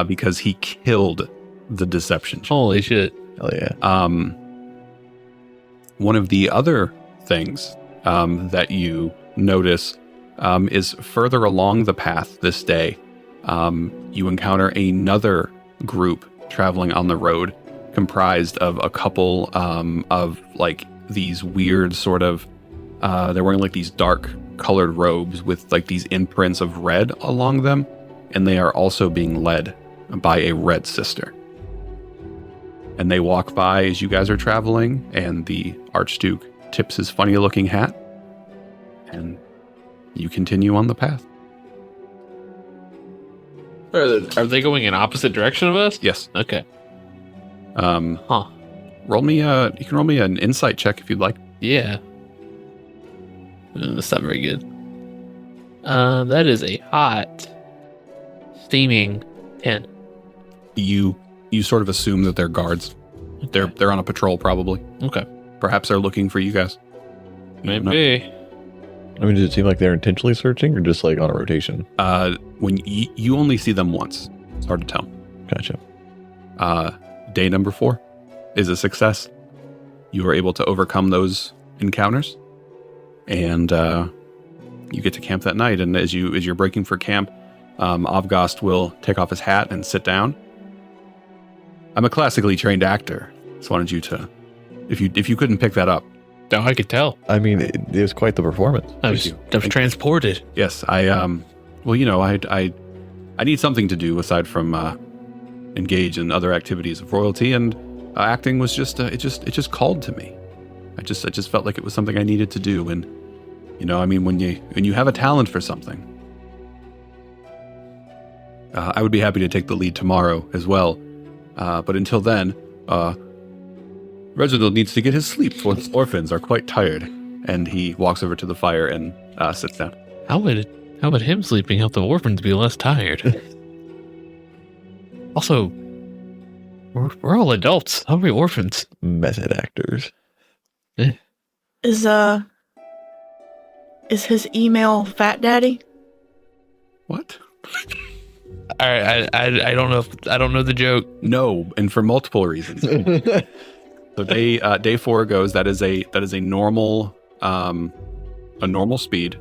because he killed the deception. Holy shit. Hell yeah. One of the other things that you notice is further along the path this day, you encounter another group traveling on the road, comprised of a couple of like these weird sort of, they're wearing like these dark colored robes with like these imprints of red along them, and they are also being led by a red sister. And they walk by as you guys are traveling, and the Archduke tips his funny looking hat, and you continue on the path. Are they going in opposite direction of us? Yes. Okay. Roll me you can roll me an insight check if you'd like. Yeah. That's not very good. That is a hot, steaming 10. You sort of assume that they're guards. They're on a patrol probably. Okay. Perhaps they're looking for you guys. Maybe. I mean, does it seem like they're intentionally searching or just like on a rotation? When you only see them once, it's hard to tell. Gotcha. Day number 4 is a success. You are able to overcome those encounters, and you get to camp that night. And as you're breaking for camp, Avgost will take off his hat and sit down. I'm a classically trained actor, so I wanted you to, if you couldn't pick that up. Oh, I could tell. I mean, it was quite the performance. I was transported. Yes, well, you know, I need something to do aside from engage in other activities of royalty, and acting was just it just called to me. I just felt like it was something I needed to do, and you know, I mean, when you have a talent for something, I would be happy to take the lead tomorrow as well. But until then, Reginald needs to get his sleep, for the orphans are quite tired. And he walks over to the fire and sits down. How would him sleeping help the orphans be less tired? Also, we're all adults. How are we orphans? Method actors. Is his email Fat Daddy? What? I don't know. I don't know the joke. No, and for multiple reasons. So day 4 goes. That is a normal speed.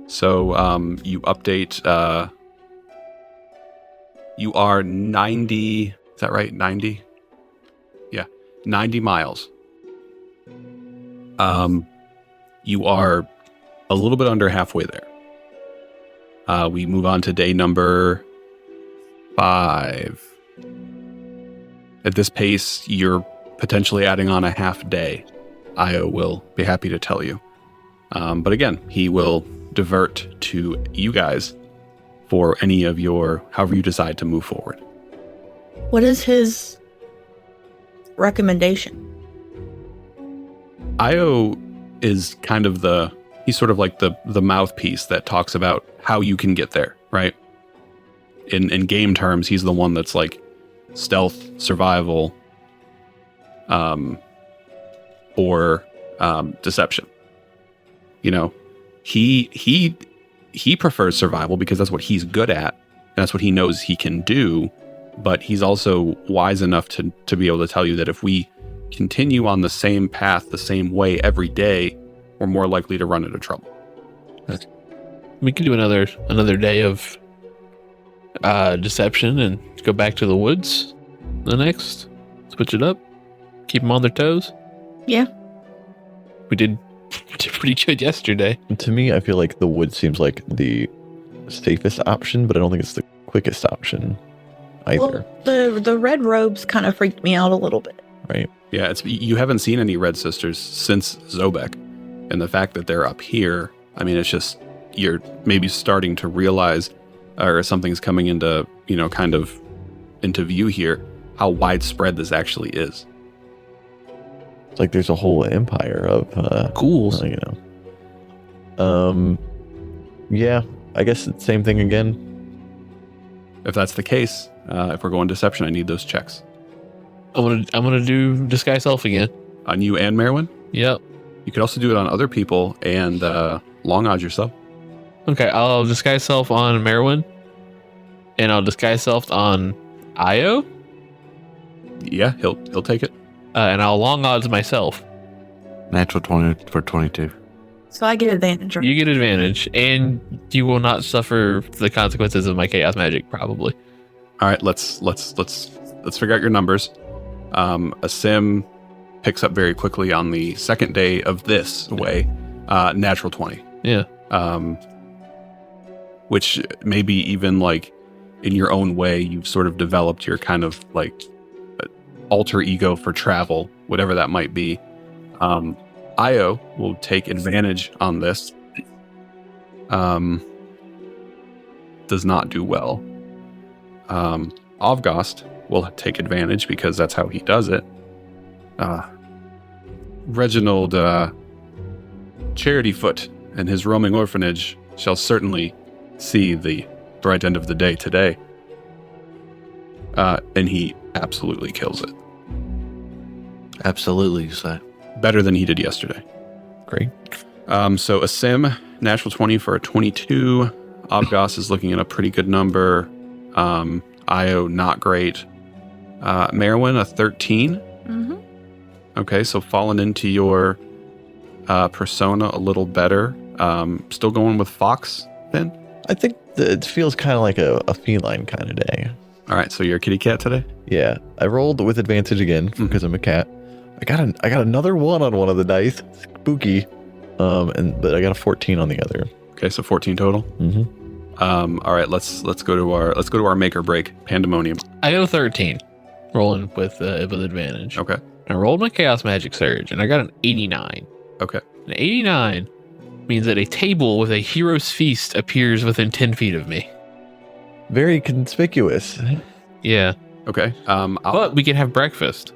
So you update. You are 90. Is that right? 90. Yeah, 90 miles. You are a little bit under halfway there. We move on to day number 5. At this pace, you're potentially adding on a half day. Io will be happy to tell you. But again, he will divert to you guys for any of your, however you decide to move forward. What is his recommendation? Io is kind of he's sort of like the mouthpiece that talks about how you can get there, right? In game terms, he's the one that's like stealth, survival, or deception. You know, he prefers survival because that's what he's good at, and that's what he knows he can do. But he's also wise enough to be able to tell you that if we continue on the same path, the same way every day, we're more likely to run into trouble. We could do another day of deception and go back to the woods. The next, switch it up, keep them on their toes. Yeah. We did pretty good yesterday. To me, I feel like the wood seems like the safest option, but I don't think it's the quickest option either. Well, the red robes kind of freaked me out a little bit. Right. Yeah, you haven't seen any Red Sisters since Zobek, and the fact that they're up here, I mean, it's just, you're maybe starting to realize, or something's coming into, kind of into view here, how widespread this actually is. It's like there's a whole empire of ghouls. Yeah, I guess it's the same thing again. If that's the case, if we're going deception, I need those checks. I'm gonna do disguise self again. On you and Merwin? Yep. You could also do it on other people and long odds yourself. Okay, I'll disguise self on Merwin, and I'll disguise self on Io, Yeah, he'll take it. and I'll long odds myself. Natural 20 for 22. So I get advantage. Right? You get advantage, and you will not suffer the consequences of my chaos magic, probably. All right, let's figure out your numbers. A sim picks up very quickly on the second day of this way. Natural 20. Yeah. Which maybe even like in your own way, you've sort of developed your kind of like alter ego for travel, whatever that might be. Io will take advantage on this. Does not do well. Avgost will take advantage because that's how he does it. Reginald Charityfoot and his roaming orphanage shall certainly see the bright end of the day today. And he absolutely kills it. Absolutely, you say. Better than he did yesterday. Great. So a sim, natural 20 for a 22. Avgost is looking at a pretty good number. Io, not great. Merwin, a 13. Mm-hmm. Okay, so falling into your persona a little better. Still going with Fox then? I think it feels kind of like a feline kind of day. All right, so you're a kitty cat today? Yeah, I rolled with advantage again because I'm a cat. I got another 1 on one of the dice, spooky, but I got a 14 on the other. Okay, so 14 total. Mm-hmm. All right, let's go to our make or break pandemonium. I got a 13, rolling with advantage. Okay. I rolled my chaos magic surge, and I got an 89. Okay. An 89 means that a table with a hero's feast appears within 10 feet of me. Very conspicuous. Yeah. Okay. But we can have breakfast.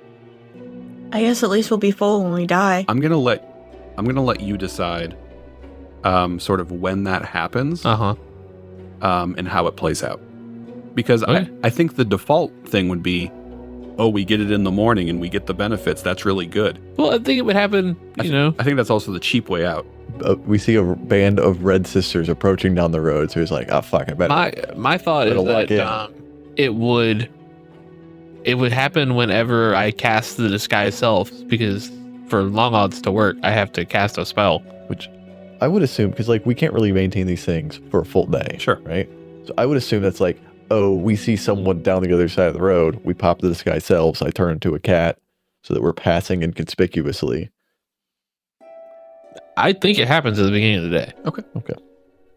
I guess at least we'll be full when we die. I'm gonna let you decide, sort of when that happens, and how it plays out. Because Okay. I think the default thing would be, oh, we get it in the morning and we get the benefits. That's really good. Well, I think it would happen, I think that's also the cheap way out. We see a band of red sisters approaching down the road, so he's like, "Oh fuck, I better." My thought is Better that lock it would happen whenever I cast the disguise self, because for long odds to work, I have to cast a spell. Which I would assume, because like we can't really maintain these things for a full day. Sure. Right? So I would assume that's like, oh, we see someone down the other side of the road, we pop the disguise selves, I turn into a cat so that we're passing inconspicuously. I think it happens at the beginning of the day. Okay.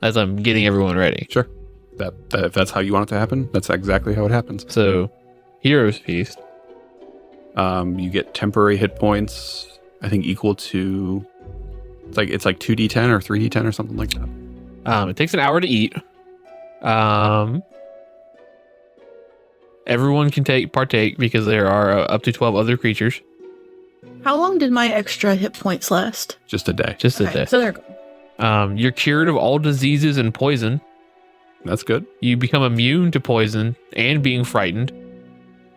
As I'm getting everyone ready. Sure. That if that's how you want it to happen, that's exactly how it happens. So, Hero's Feast. You get temporary hit points, I think equal to it's like 2d10 or 3d10 or something like that. It takes an hour to eat. Everyone can partake because there are up to 12 other creatures. How long did my extra hit points last? Just a day. Just a Okay, day. so they're gone. You're cured of all diseases and poison. That's good. You become immune to poison and being frightened.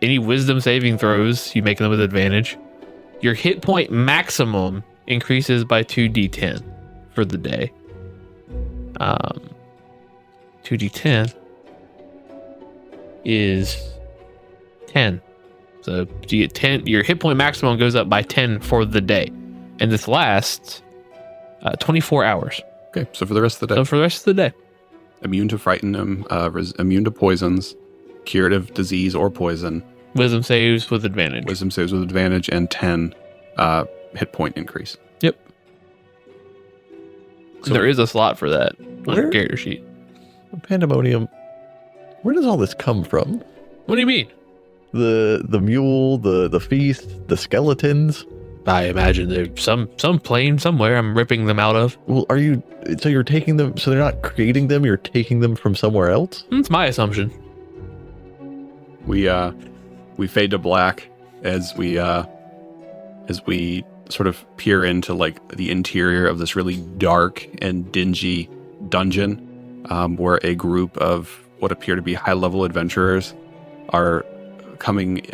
Any wisdom saving throws, you make them with advantage. Your hit point maximum increases by 2d10 for the day. 2d10 is 10. So you get 10. Your hit point maximum goes up by 10 for the day. And this lasts 24 hours. Okay, so for the rest of the day. So for the rest of the day. Immune to frighten them, immune to poisons, cured of disease or poison. Wisdom saves with advantage. Wisdom saves with advantage and 10 hit point increase. Yep. So- There is a slot for that on Where? your character sheet. Pandemonium. Where does all this come from? What do you mean? The mule, the feast, the skeletons. I imagine there's some plane somewhere I'm ripping them out of. Well, so you're taking them, so they're not creating them, you're taking them from somewhere else? That's my assumption. We fade to black as we sort of peer into like the interior of this really dark and dingy dungeon. where a group of what appear to be high-level adventurers are coming,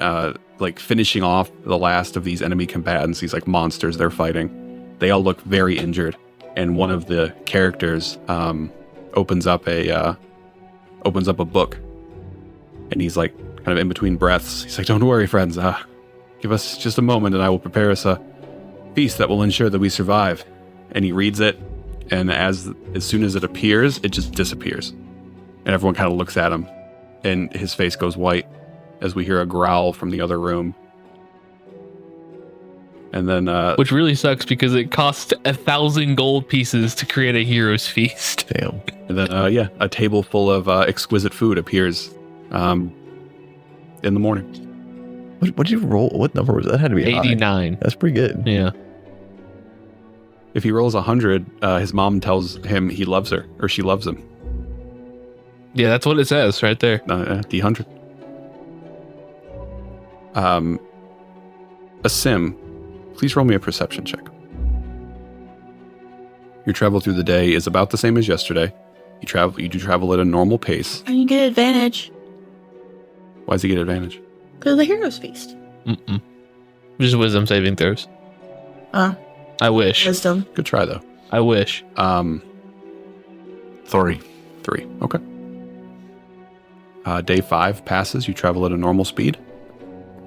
finishing off the last of these enemy combatants, these like monsters they're fighting. They all look very injured, and one of the characters opens up a book, and he's like kind of in between breaths. He's like, "Don't worry, friends. Give us just a moment, and I will prepare us a feast that will ensure that we survive." And he reads it, and as soon as it appears, it just disappears, and everyone kind of looks at him, and his face goes white as we hear a growl from the other room. And then which really sucks because it cost 1,000 gold pieces to create a hero's feast. Damn. And then a table full of exquisite food appears in the morning. What did you roll? What number was that? That had to be 89. high. That's pretty good. Yeah. If he rolls 100, his mom tells him he loves her, or she loves him. Yeah, that's what it says right there. D100. A sim, please roll me a perception check. Your travel through the day is about the same as yesterday. You do travel at a normal pace. And you get advantage Why does he get advantage? because of the hero's feast. Just wisdom saving throws. I wish. Wisdom. Good try though. I wish. 3. 3. Okay. Day 5 passes. You travel at a normal speed.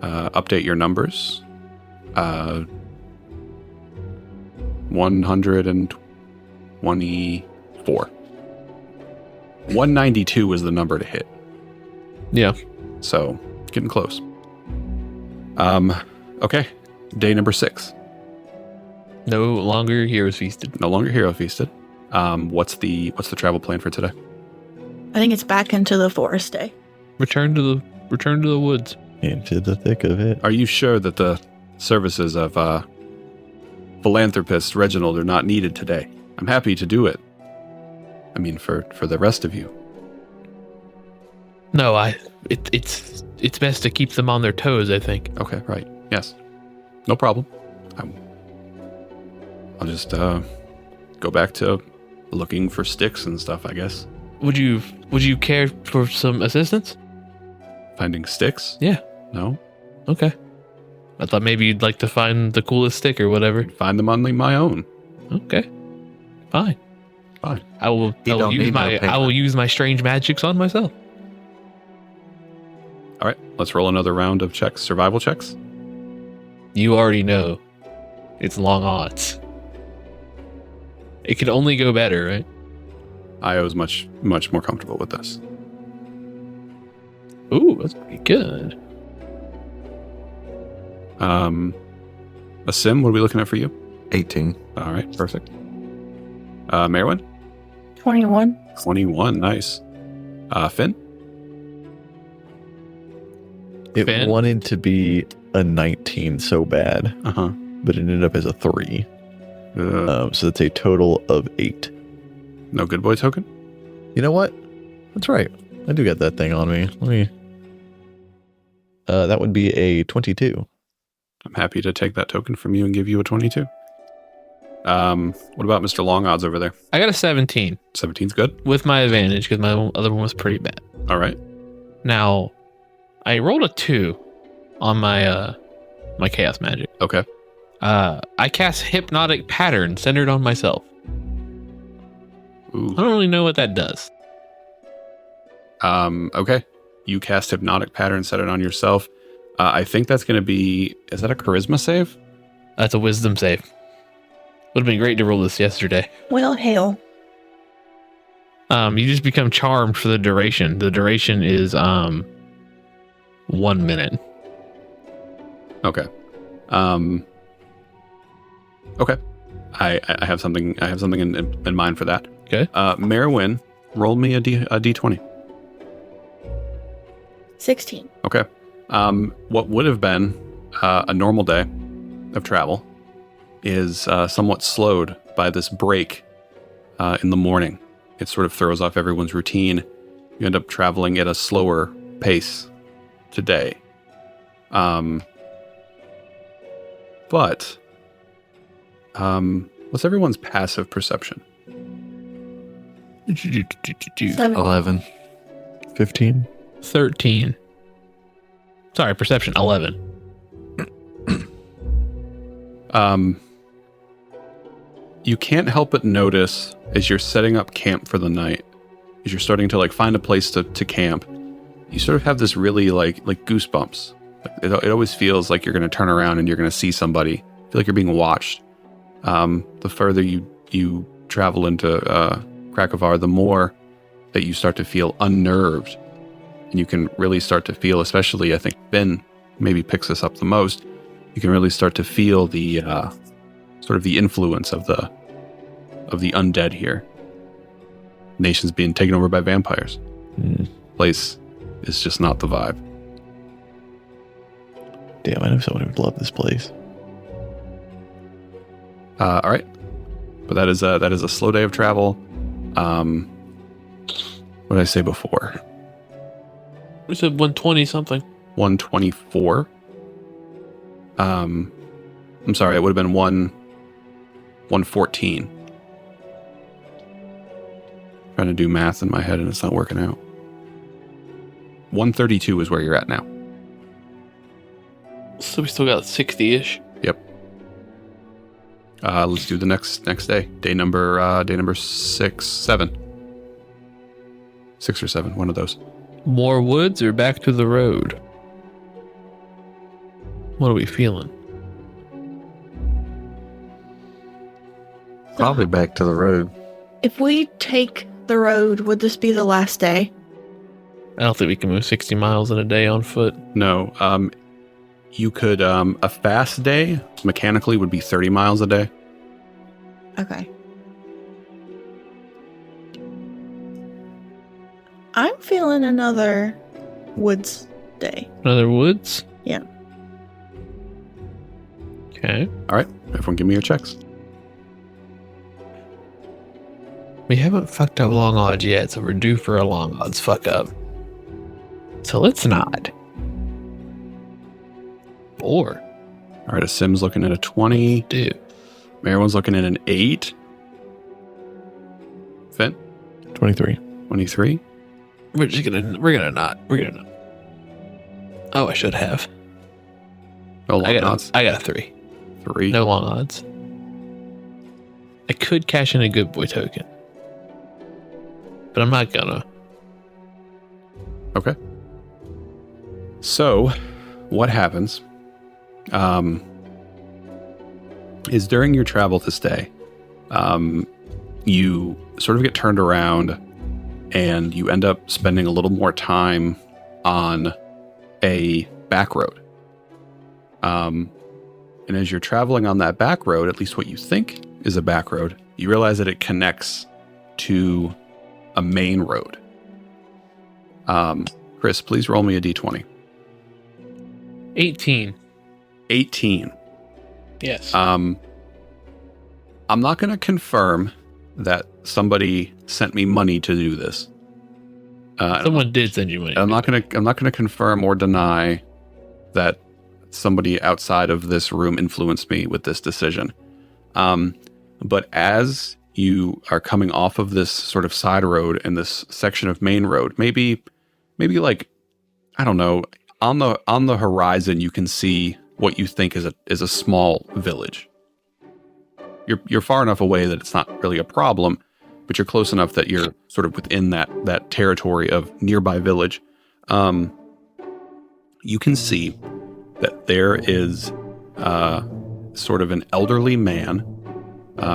Update your numbers. 124. 192 is the number to hit. Yeah. So, getting close. Okay. Day number 6. No longer heroes feasted. No longer hero feasted. What's the travel plan for today? I think it's back into the forest day. Return to the woods. Into the thick of it. Are you sure that the services of philanthropist Reginald are not needed today? I'm happy to do it. I mean, for the rest of you. No, it's best to keep them on their toes, I think. Okay, right. Yes. No problem. I'll just go back to looking for sticks and stuff, I guess. Would you care for some assistance? Finding sticks? Yeah. No. Okay. I thought maybe you'd like to find the coolest stick or whatever. Find them on my own. Okay. Fine. Fine. I will use my strange magics on myself. All right. Let's roll another round of checks. Survival checks. You already know. It's long odds. It could only go better, right? I was much more comfortable with this. Ooh, that's pretty good. A sim, what are we looking at for you? 18. All right, perfect. Merwin? 21. 21, nice. Finn? It Finn? wanted to be a 19 so bad, Uh-huh. but it ended up as a 3. So it's a total of 8. No good boy token? You know what? That's right. I do got that thing on me. Let me. That would be a 22. I'm happy to take that token from you and give you a 22. What about Mr. Long Odds over there? I got a 17 17's good. with my advantage because my other one was pretty bad. All right. Now, I rolled a 2 on my my chaos magic. Okay. I cast hypnotic pattern centered on myself. Ooh. I don't really know what that does. Okay. You cast hypnotic pattern, set it on yourself. I think that's going to be... Is that a charisma save? That's a wisdom save. Would have been great to roll this yesterday. Well, hail. You just become charmed for the duration. The duration is 1 minute. Okay. Okay. I have something in mind for that. Okay. Merwin, roll me a D20. 16. Okay. What would have been a normal day of travel is somewhat slowed by this break in the morning. It sort of throws off everyone's routine. You end up traveling at a slower pace today. But what's everyone's passive perception? Seven. 11. 15. 13. Sorry, perception 11. You can't help but notice as you're setting up camp for the night, as you're starting to like find a place to camp, you sort of have this really like goosebumps. Like, it always feels like you're going to turn around and you're going to see somebody. Feel like you're being watched. The further you travel into Krakovar, the more that you start to feel unnerved, and you can really start to feel, especially I think Ben maybe picks this up the most. You can really start to feel the sort of the influence of the undead here. Nations being taken over by vampires. Place is just not the vibe. Damn, I know someone who would love this place. All right, but that is a slow day of travel. What did I say before? We said 120 something. 124. I'm sorry, it would have been 114. Trying to do math in my head and it's not working out. 132 is where you're at now. So we still got 60-ish. Yep. Let's do the next day. Day number 6, 7. 6 or 7, one of those. More woods or back to the road? What are we feeling? Probably back to the road. If we take the road, would this be the last day? I don't think we can move 60 miles in a day on foot. No. You could, a fast day mechanically would be 30 miles a day. Okay. I'm feeling another woods day. Another woods? Yeah. Okay. All right. Everyone give me your checks. We haven't fucked up long odds yet, so we're due for a long odds fuck up. So let's not. 4. All right. A Sim's looking at a 20. Dude. Merwin's looking at an 8. Finn? 23. 23. We're gonna not. Oh, I should have. No long odds. I got a 3. 3. No long odds. I could cash in a good boy token, but I'm not gonna. Okay. So, what happens is during your travel this day, you sort of get turned around and you end up spending a little more time on a back road. And as you're traveling on that back road, at least what you think is a back road, you realize that it connects to a main road. Chris, please roll me a d20. 18. 18. Yes. I'm not going to confirm that somebody sent me money to do this. Someone did send you money. I'm not going to confirm or deny that somebody outside of this room influenced me with this decision. But as you are coming off of this sort of side road and this section of main road, maybe like, I don't know, on the horizon you can see what you think is a small village. You're far enough away that it's not really a problem, but you're close enough that you're sort of within that territory of nearby village. You can see that there is sort of an elderly man,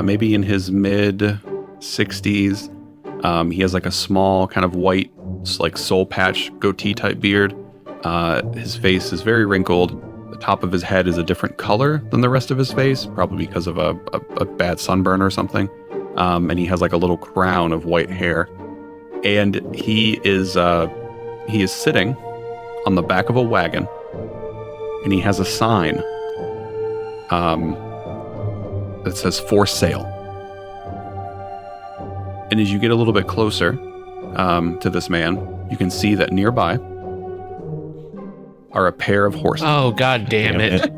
maybe in his mid 60s. He has like a small kind of white, like soul patch goatee type beard. His face is very wrinkled. The top of his head is a different color than the rest of his face, probably because of a bad sunburn or something. And he has like a little crown of white hair. And he is sitting on the back of a wagon, and he has a sign that says "For Sale." And as you get a little bit closer to this man, you can see that nearby are a pair of horses. Oh, god damn it.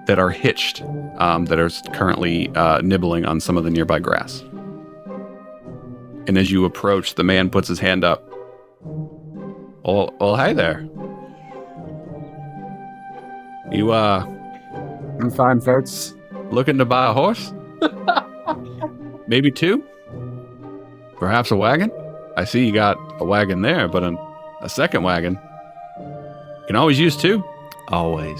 That are hitched, that are currently nibbling on some of the nearby grass. And as you approach, the man puts his hand up. Well, hi there. You fine folks looking to buy a horse? Maybe two? Perhaps a wagon? I see you got a wagon there, but a second wagon. You can always use two. Always.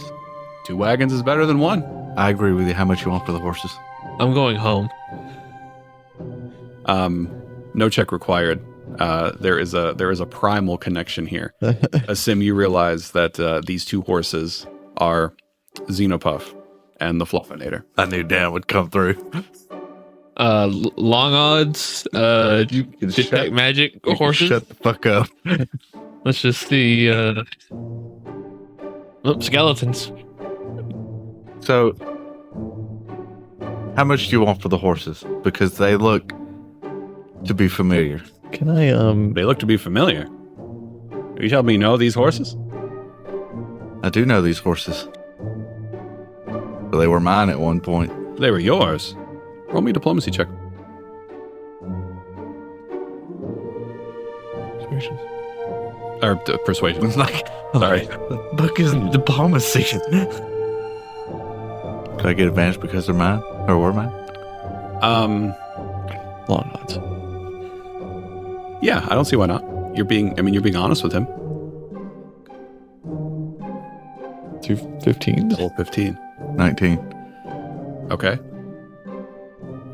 2 wagons is better than 1. I agree with you. How much you want for the horses? I'm going home. No check required. There is a primal connection here. Sim, you realize that these 2 horses are Xenopuff and the Fluffinator. I knew Dan would come through. Long odds. You can detect magic you can horses. Shut the fuck up. Let's just see. Skeletons. So, how much do you want for the horses? Because they look to be familiar. Can I They look to be familiar. Are you telling me you know these horses? I do know these horses. But they were mine at one point. They were yours. Roll me a diplomacy check. Or persuasion. It's like, Sorry. the book is diplomacy. Do I get advantage because they're mine? Or were mine? long odds? Yeah, I don't see why not. You're being honest with him. 215? Level 15. 19. Okay.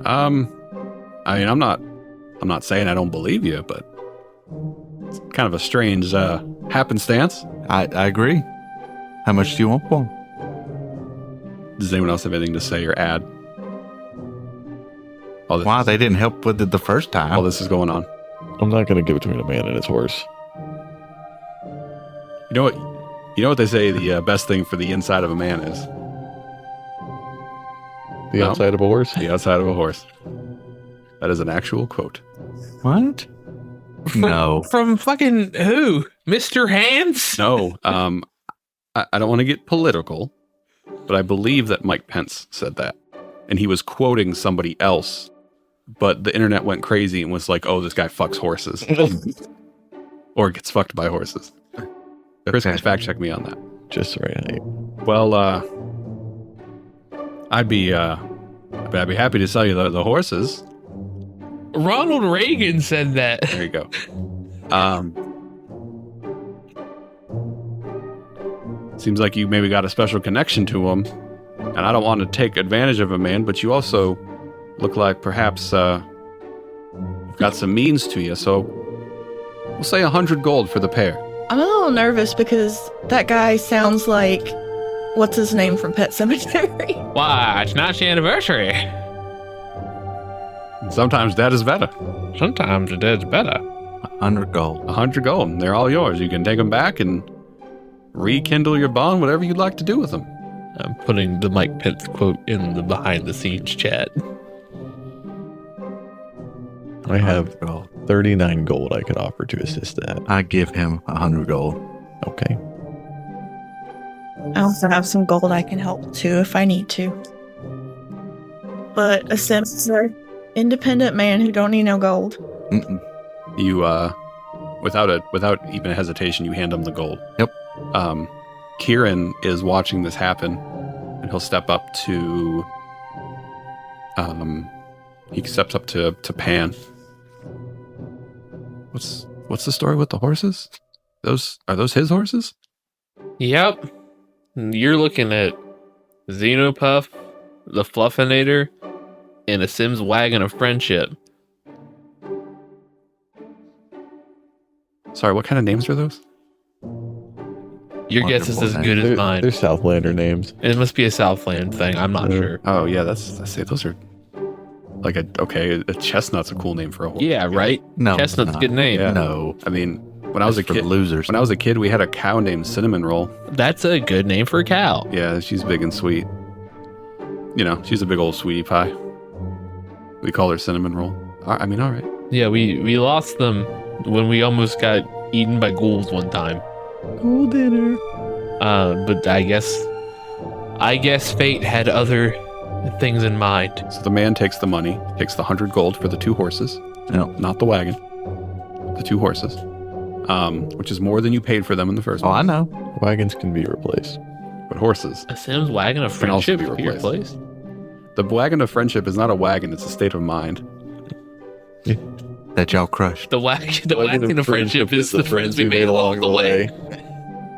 I mean, I'm not saying I don't believe you, but it's kind of a strange happenstance. I agree. How much do you want for them? Does anyone else have anything to say or add? Why? They didn't help with it the first time. All this is going on. I'm not going to give it between a man and his horse. You know what? You know what they say the best thing for the inside of a man is? The No. outside of a horse? The outside of a horse. That is an actual quote. What? No. From fucking who? Mr. Hands? No, I don't want to get political, but I believe that Mike Pence said that. And he was quoting somebody else, but the internet went crazy and was like, oh, this guy fucks horses. Or gets fucked by horses. Chris can fact check me on that. Just right. Well, I'd be happy to sell you the horses. Ronald Reagan said that. There you go. Seems like you maybe got a special connection to him, and I don't want to take advantage of a man, but you also look like perhaps you've got some means to you, so we'll say 100 gold for the pair. I'm a little nervous because that guy sounds like what's his name from Pet Cemetery. Why? It's not your anniversary. Sometimes that is better. Sometimes it is better. 100 gold. 100 gold, and they're all yours. You can take them back and rekindle your bond, whatever you'd like to do with them. I'm putting the Mike Pence quote in the behind the scenes chat. I have 100 gold. 39 gold I could offer to assist that. I give him 100 gold. Okay. I also have some gold I can help too if I need to. But a simpler, independent man who don't need no gold. Mm-mm. You, without even hesitation, you hand him the gold. Yep. Kieran is watching this happen, and he'll step up to, he steps up to Pan. What's the story with the horses? Are those his horses? Yep. You're looking at Xenopuff, the Fluffinator, and a Sims wagon of friendship. Sorry, what kind of names are those? Your guess is as Wonderful good as They're mine. Southlander names. It must be a Southland thing. I'm not sure. Oh yeah, I say those are like a chestnut's a cool name for a horse. Yeah, right? No. Chestnut's it's a good not. name. Yeah. No. I mean, when I was a That's for kid, the losers. when I was a kid, we had a cow named Cinnamon Roll. That's a good name for a cow. Yeah, she's big and sweet. You know, she's a big old sweetie pie. We call her Cinnamon Roll. I mean, all right. Yeah, we lost them when we almost got eaten by ghouls one time. Cool dinner. But I guess fate had other things in mind. So the man takes the money, takes the 100 gold for the 2 horses, No. Not the wagon. The 2 horses. Which is more than you paid for them in the first Oh, place. I know. Wagons can be replaced. But horses. A Sims wagon of Can also friendship be be replaced. replaced. The wagon of friendship is not a wagon, it's a state of mind. That y'all crushed. The wagon of friendship is the friends we made along the way.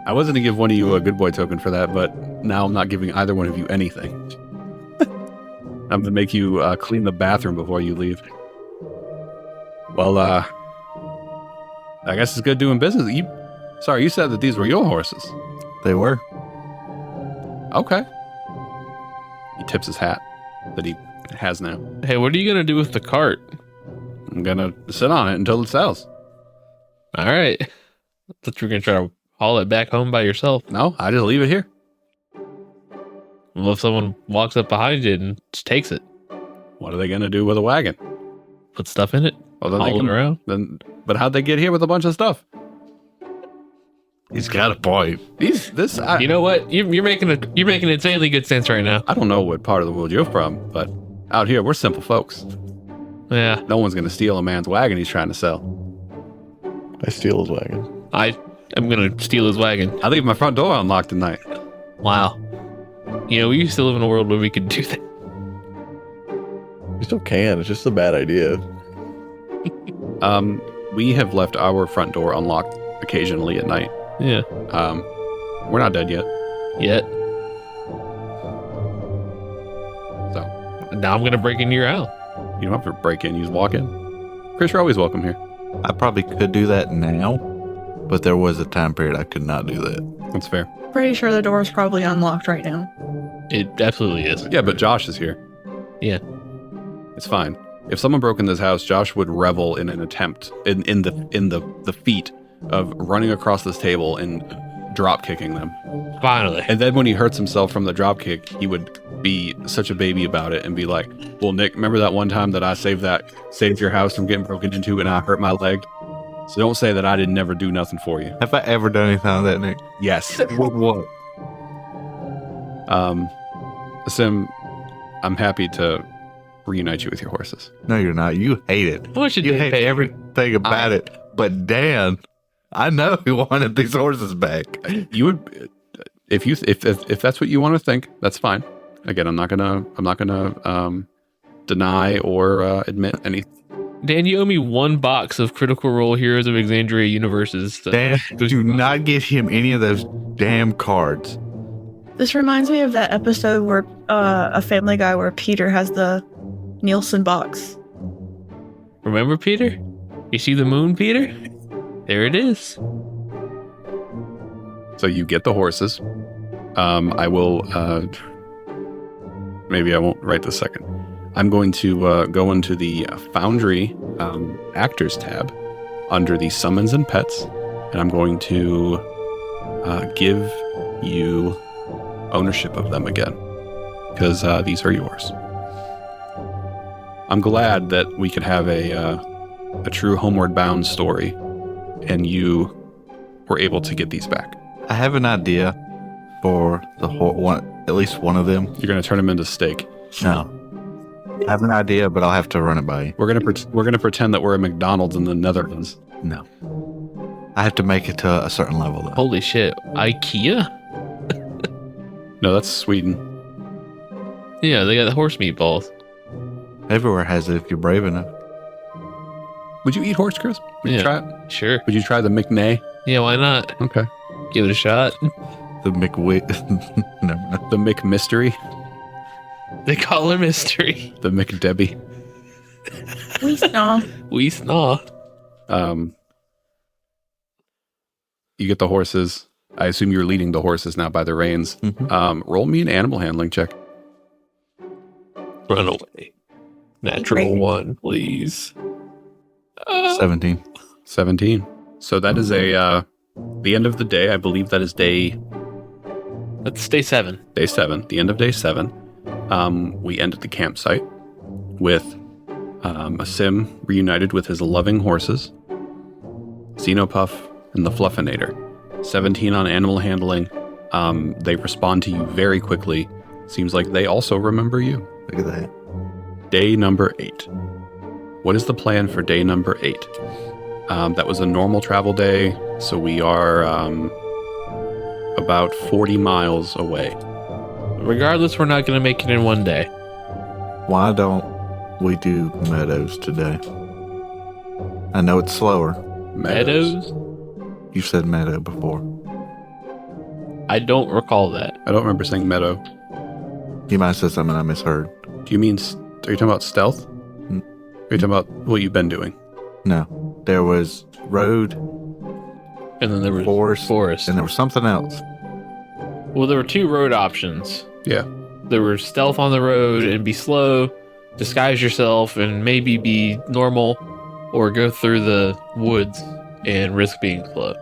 I wasn't going to give one of you a good boy token for that, but now I'm not giving either one of you anything. I'm going to make you clean the bathroom before you leave. Well, I guess it's good doing business. You said that these were your horses. They were. Okay. He tips his hat that he has now. Hey, what are you gonna do with the cart? I'm going to sit on it until it sells. All right. I thought you were gonna try to haul it back home by yourself. No, I just leave it here. Well, if someone walks up behind you and just takes it, What are they going to do with a wagon? put stuff in it, Well, then they haul it can, around. but how'd they get here with a bunch of stuff? He's got a point. You know what? You're making insanely good sense right now. I don't know what part of the world you're from, but out here we're simple folks. Yeah, No one's going to steal a man's wagon he's trying to sell. I steal his wagon. I am gonna steal his wagon. I leave my front door unlocked at night. Wow. You know, we used to live in a world where we could do that. You still can. It's just a bad idea. We have left our front door unlocked occasionally at night. Yeah. We're not dead yet. Yet. So Now I'm gonna break into your house. you don't have to break in, you just walk in. Chris, you're always welcome here. I probably could do that now, but there was a time period I could not do that. That's fair. Pretty sure the door is probably unlocked right now. It absolutely is. Yeah, but Josh is here. Yeah. It's fine. If someone broke in this house, Josh would revel in an attempt in the feat of running across this table and drop kicking them. Finally. And then when he hurts himself from the drop kick, he would be such a baby about it and be like, "Well, Nick, remember that one time that I saved your house from getting broken into and I hurt my leg? So don't say that I didn't never do nothing for you." Have I ever done anything like that, Nick? Yes. What? Sim, I'm happy to reunite you with your horses. No, you're not. You hate it. How much did You they hate pay? everything about it. But Dan, I know he wanted these horses back. You would, if that's what you want to think, that's fine. Again, I'm not gonna deny or admit anything. Dan, you owe me 1 box of Critical Role Heroes of Exandria Universes. Dan, do not get him any of those damn cards. This reminds me of that episode where a Family Guy where Peter has the Nielsen box. Remember, Peter? You see the moon, Peter? There it is. So you get the horses. I will. Maybe I won't right this second. I'm going to go into the Foundry Actors tab under the Summons and Pets, and I'm going to give you ownership of them again, because these are yours. I'm glad that we could have a true Homeward Bound story, and you were able to get these back. I have an idea for the whole one, at least one of them. You're going to turn them into steak. No. I have an idea, but I'll have to run it by you. We're gonna pretend that we're at McDonald's in the Netherlands. No. I have to make it to a certain level, though. Holy shit. IKEA? No, that's Sweden. Yeah, they got the horse meatballs. Everywhere has it if you're brave enough. Would you eat horse, Chris? Would you Yeah. try it? Sure. Would you try the McNay? Yeah, why not? Okay. Give it a shot. The McWit. Never mind. The McMystery? They call her Mystery. The McDebbie? We saw. We snaw. You get the horses. I assume you're leading the horses now by the reins. Mhm. Roll me an animal handling check. Run away. Natural Great. 1, please. 17. 17. So that is the end of the day. I believe that is day Let's stay 7. 7. The end of day 7. We end at the campsite with a Sim reunited with his loving horses, Xenopuff and the Fluffinator. 17 on animal handling. They respond to you very quickly. Seems like they also remember you. Look at that. Day number 8. What is the plan for day number 8? That was a normal travel day, so we are about 40 miles away. Regardless, we're not going to make it in one day. Why don't we do Meadows today? I know it's slower. Meadows? You said Meadow before. I don't recall that. I don't remember saying meadow. You might have said something I misheard. Do you mean, are you talking about stealth? Are you talking about what you've been doing? No. There was road, And then there was forest. and there was something else. Well, there were 2 road options. Yeah. There was stealth on the road and be slow, disguise yourself and maybe be normal, or go through the woods and risk being slow.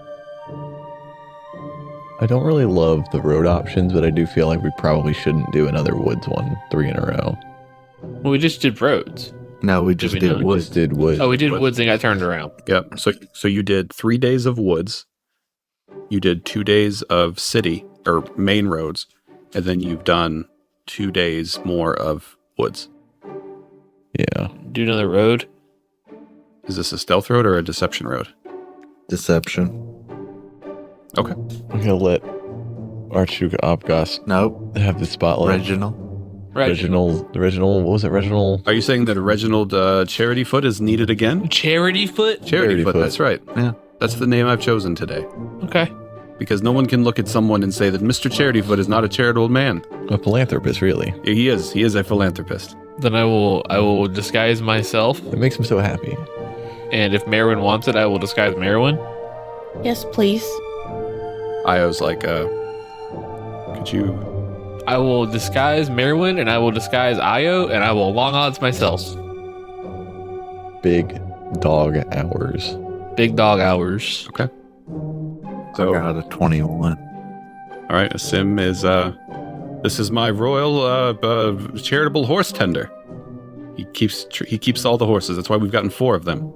I don't really love the road options, but I do feel like we probably shouldn't do another woods one 3 in a row. Well, we just did roads. No, we just we did not? We woods. just did woods. Oh, we did woods and got turned around. Yep. So you did 3 days of woods. You did 2 days of city or main roads, and then you've done 2 days more of woods. Yeah. Do another road. Is this a stealth road or a deception road? Deception. Okay. I'm gonna let Archduke Opgast Nope. have the spotlight. Reginald. Reginald. What was it? Reginald. Are you saying that Reginald Charity Foot is needed again? Charity foot? Charity Foot, Foot. that's right. Yeah. That's the name I've chosen today. Okay. Because no one can look at someone and say that Mr. Charity Foot is not a charitable man. A philanthropist, really. He is. He is a philanthropist. Then I will disguise myself, It makes him so happy. and if Merwin wants it, I will disguise Merwin. Yes, please. Io's like, could you... I will disguise Merwin, and I will disguise Io, and I will long odds myself. Big dog hours. Big dog hours. Okay. I So, got a 21. all right, Asim is, this is my royal charitable horse tender. He keeps all the horses. That's why we've gotten 4 of them.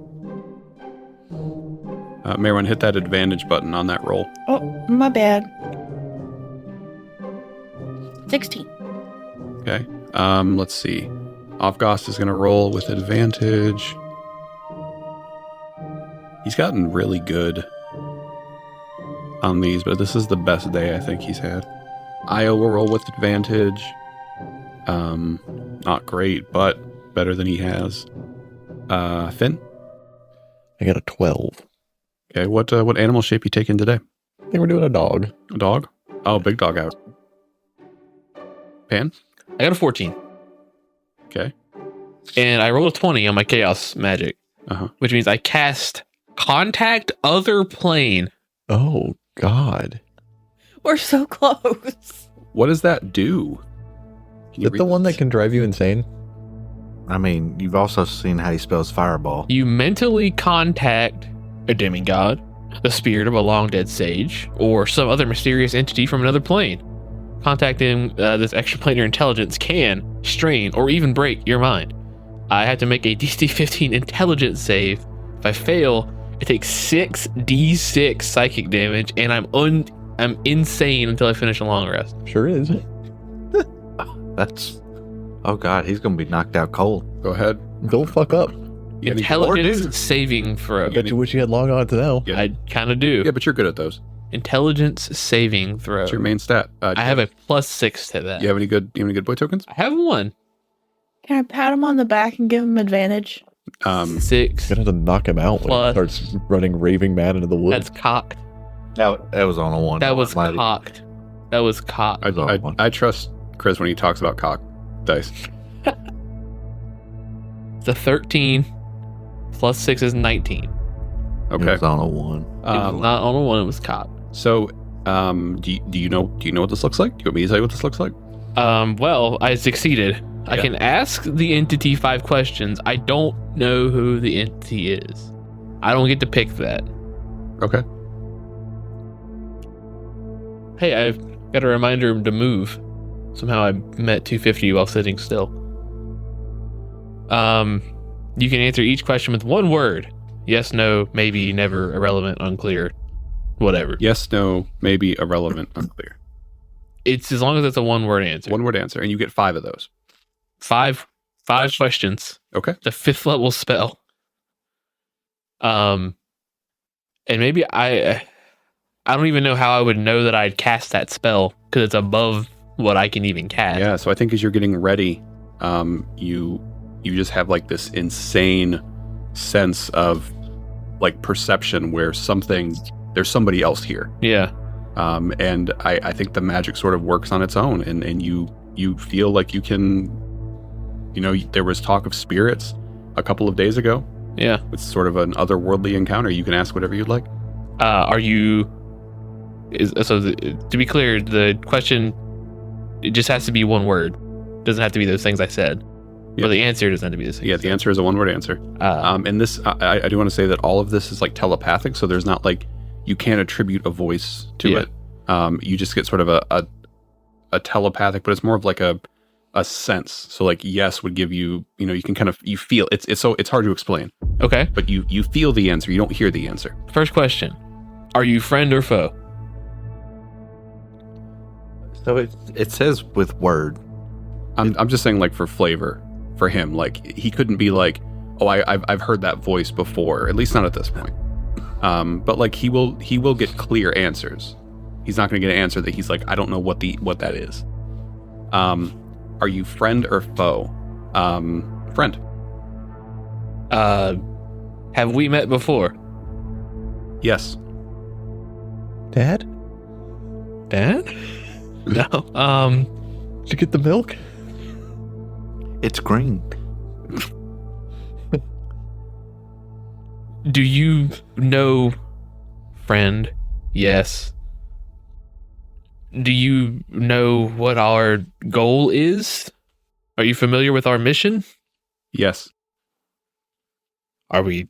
Merwin, hit that advantage button on that roll. Oh, my bad. 16. Okay. Let's see. Ofgost is going to roll with advantage. He's gotten really good on these, but this is the best day I think he's had. Io will roll with advantage. Not great, but better than he has. Finn? I got a 12. Okay, what animal shape you taking today? I think we're doing a dog. A dog? Oh, big dog out. Pan? I got a 14. Okay. And I rolled a 20 on my chaos magic, which means I cast contact other plane. Oh, God. We're so close. What does that do? Can Is that the one that can drive you insane? I mean, you've also seen how he spells fireball. You mentally contact a demigod, the spirit of a long dead sage, or some other mysterious entity from another plane. Contacting this extraplanar intelligence can strain or even break your mind. I have to make a DC 15 intelligence save. If I fail, it takes 6d6 psychic damage, and I'm insane until I finish a long rest. Sure is. That's... Oh, God, he's going to be knocked out cold. Go ahead. Don't fuck up. Yeah, Intelligence saving throw. I bet you wish you had long odds now. Yeah. I kind of do. Yeah, but you're good at those. Intelligence saving throw. That's your main stat. I have a +6 to that. You have any good boy tokens? I have one. Can I pat him on the back and give him advantage? 6. You're gonna have to knock him out when Plus- he starts running raving mad into the woods. That's cocked. That was on a 1. That was Mighty. cocked. That was cocked. I trust Chris when he talks about cock dice. It's a 13 +6 is 19. It Okay. was on a 1. It was not on a 1, it was cocked. So, do you know what this looks like? Do you want me to tell you what this looks like? Well, I succeeded. I Yeah. can ask the entity 5 questions. I don't know who the entity is. I don't get to pick that. Okay. Hey, I've got a reminder to move. Somehow I met 250 while sitting still. You can answer each question with 1 word. Yes, no, maybe, never, irrelevant, unclear, whatever. Yes, no, maybe, irrelevant, unclear. It's as long as it's a 1-word answer. 1 word answer, and you get 5 of those. 5 5 questions. Okay. The 5th level spell. And maybe I don't even know how I would know that I'd cast that spell because it's above what I can even cast. Yeah, so I think as you're getting ready, you just have like this insane sense of like perception where there's somebody else here. Yeah. And I think the magic sort of works on its own, and you feel like you can, there was talk of spirits a couple of days ago. Yeah. It's sort of an otherworldly encounter. You can ask whatever you'd like. To be clear, the question, it just has to be one word. Doesn't have to be those things I said. Yeah. Or the answer doesn't have to be the same. Yeah, the answer is a one-word answer. And this, I do want to say that all of this is like telepathic, so there's not like, you can't attribute a voice to it. You just get sort of a telepathic, but it's more of like a sense. So like yes would give you, you can kind of, you feel it's hard to explain. Okay. But you feel the answer, you don't hear the answer. First question. Are you friend or foe? So it says with word. I'm just saying like for flavor for him, like he couldn't be like, oh, I've heard that voice before, at least not at this point. But like he will get clear answers. He's not going to get an answer that he's like, I don't know what that is. Are you friend or foe? Friend. Have we met before? Yes. Dad? No. Did you get the milk? It's green. Do you know friend? Yes. Do you know what our goal is? Are you familiar with our mission? Yes. Are we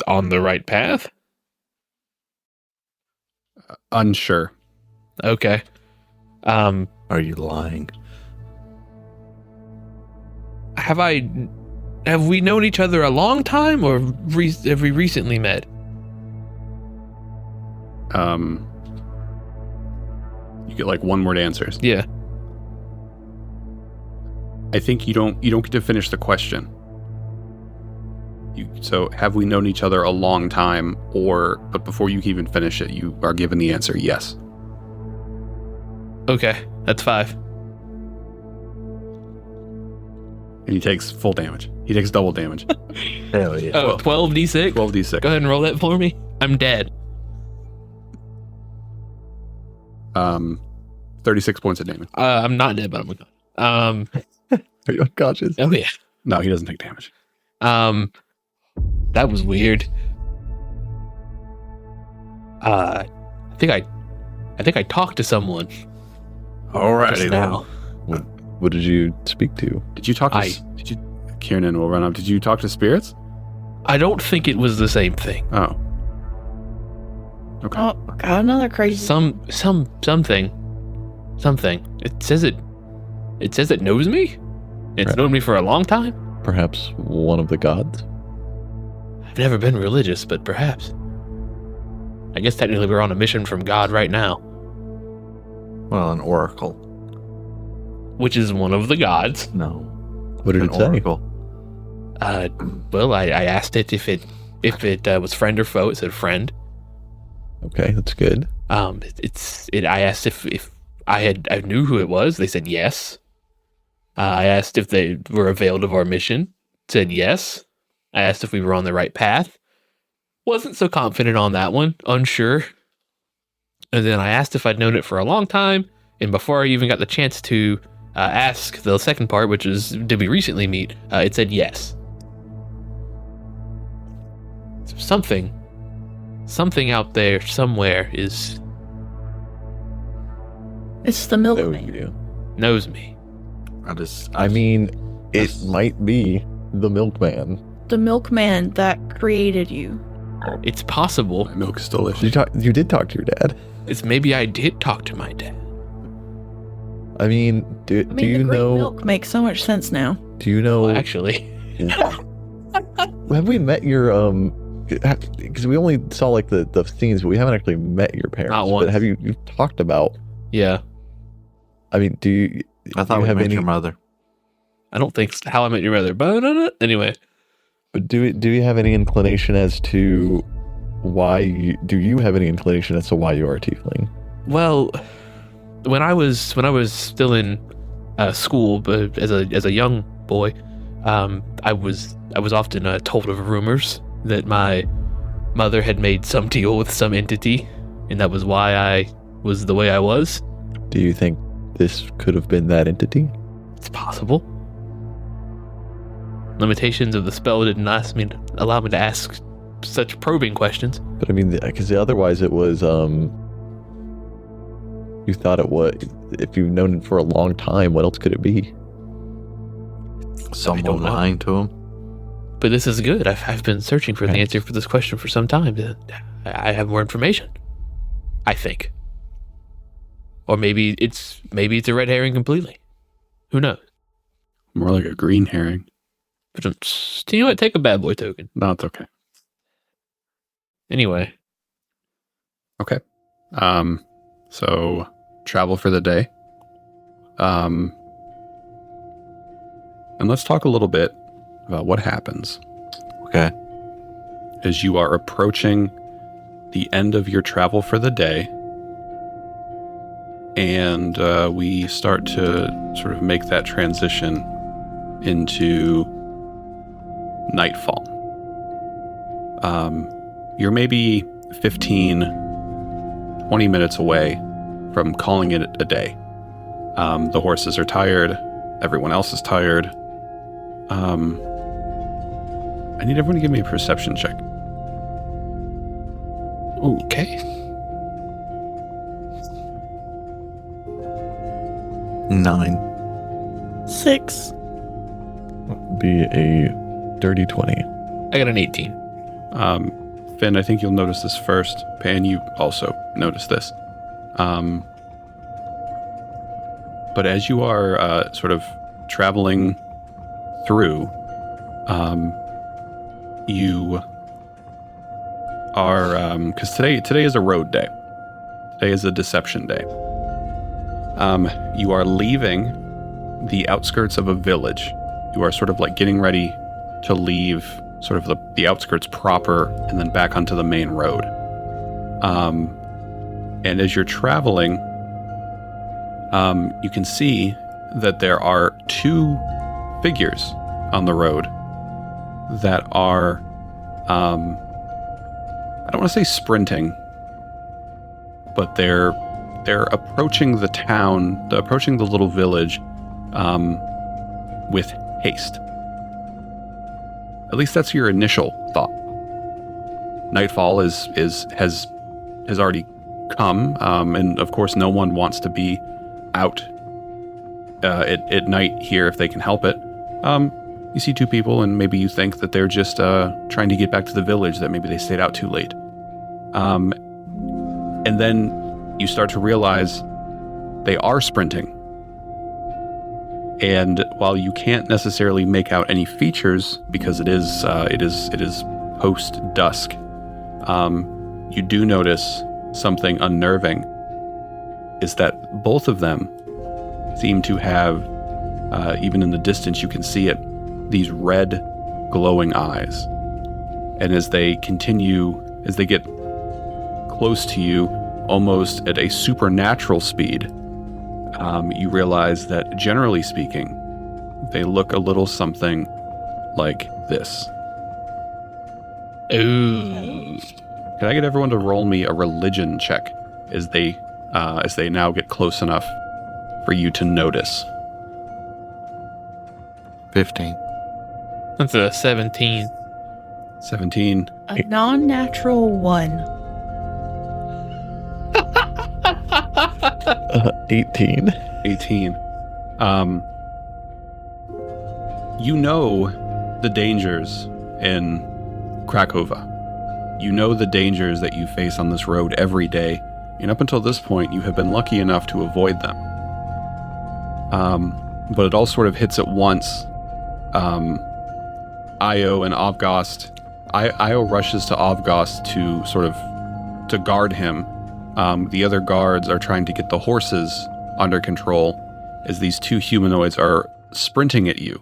on the right path? Unsure. Okay. Are you lying? Have we known each other a long time, or have we recently met? You get like one word answers. Yeah. I think you don't get to finish the question. So have we known each other a long time, but before you can even finish it, you are given the answer yes. Okay, that's 5. And he takes full damage. He takes double damage. Hell yeah. Oh, 12d6? 12d6. Go ahead and roll that for me. I'm dead. 36 points of damage. I'm not dead, but I'm gone. Are you unconscious? Oh yeah. No, he doesn't take damage. That was weird. I think I talked to someone. Alrighty just then. now. What did you speak to? Did you talk to... Kieran will run up. Did you talk to spirits? I don't think it was the same thing. Oh. Okay. Oh, got another crazy. Something. It says it knows me. It's Right. known me for a long time. Perhaps one of the gods? I've never been religious, but perhaps. I guess technically we're on a mission from God right now, Well, an oracle. which is one of the gods. No. What did An it say? oracle. Well, I asked it if it was friend or foe. It said friend. Okay, that's good. I asked if I knew who it was. They said yes. I asked if they were availed of our mission. Said yes. I asked if we were on the right path. Wasn't so confident on that one. Unsure. And then I asked if I'd known it for a long time. And before I even got the chance to ask the second part, which is, did we recently meet? It said yes. So something out there somewhere It's the That was milkman. you. knows me. I mean, it might be the milkman. The milkman that created you. It's possible. My milk is delicious. You did talk to your dad. It's maybe I did talk to my dad. I mean, do I mean, you the great know? milk makes so much sense now. Do you know? Well, actually, Have we met your Because we only saw like the scenes, but we haven't actually met your parents. Not once. But have you've talked about? yeah. I mean, do you? I thought do you we have met any? your mother. I don't think How I Met Your Mother, but anyway. But do you have any inclination as to why you have any inclination as to why you are a tiefling? Well, when I was still in school, but as a young boy, I was often told of rumors that my mother had made some deal with some entity, and that was why I was the way I was. Do you think this could have been that entity? It's possible. Limitations of the spell didn't allow me to ask such probing questions. But I mean, because otherwise it was, you thought it was, if you've known it for a long time, what else could it be? Someone lying to him. But this is good. I've been searching for the answer for this question for some time. I have more information, I think. Or maybe it's a red herring completely. Who knows? More like a green herring. But you know what? Take a bad boy token. No, it's okay. Anyway. Okay. So travel for the day. And let's talk a little bit about what happens. Okay. As you are approaching the end of your travel for the day, and we start to sort of make that transition into nightfall. You're maybe 15, 20 minutes away from calling it a day. The horses are tired. Everyone else is tired. I need everyone to give me a perception check. Okay. 9. 6. Be a dirty 20. I got an 18. Finn, I think you'll notice this first. Pan, you also notice this. But as you are sort of traveling through, you are, because today is a road day. Today is a deception day. You are leaving the outskirts of a village. You are sort of like getting ready to leave sort of the outskirts proper and then back onto the main road. And as you're traveling, you can see that there are 2 figures on the road that are, I don't want to say sprinting, but they're approaching the town, approaching the little village, with haste. At least that's your initial thought. Nightfall has already come, and of course, no one wants to be out at night here if they can help it. You see 2 people, and maybe you think that they're just trying to get back to the village, that maybe they stayed out too late. And then you start to realize they are sprinting. And while you can't necessarily make out any features because it is post dusk, you do notice something unnerving. Is that both of them seem to have, even in the distance you can see it, these red glowing eyes. And as they get close to you, almost at a supernatural speed, you realize that, generally speaking, they look a little something like this. Ooh. Can I get everyone to roll me a religion check as they now get close enough for you to notice? 15. That's a 17. 17. A non-natural 1. 18. 18. You know the dangers in Krakova. You know the dangers that you face on this road every day, and up until this point, you have been lucky enough to avoid them. But it all sort of hits at once. Io and Avgost. Io rushes to Avgost to guard him. The other guards are trying to get the horses under control as these 2 humanoids are sprinting at you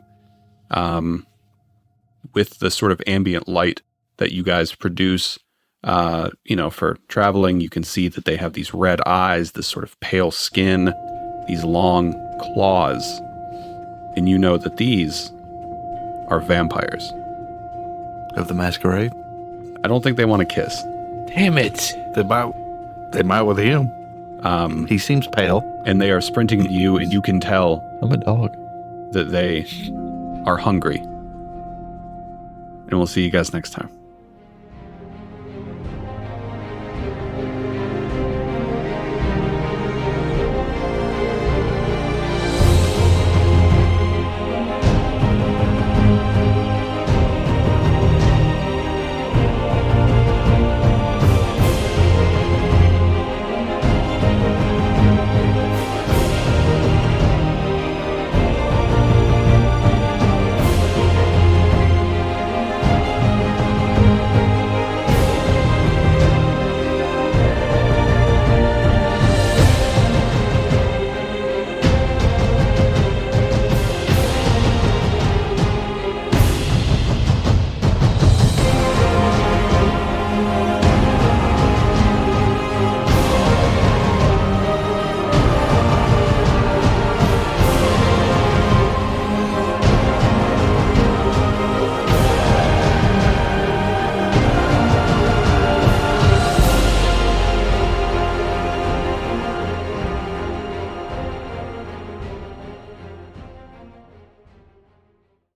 with the sort of ambient light that you guys produce. For traveling, you can see that they have these red eyes, this sort of pale skin, these long claws. And you know that these are vampires. Of the masquerade? I don't think they want to kiss. Damn it. They might with him. He seems pale. And they are sprinting at you, and you can tell I'm a dog. that they are hungry. And we'll see you guys next time.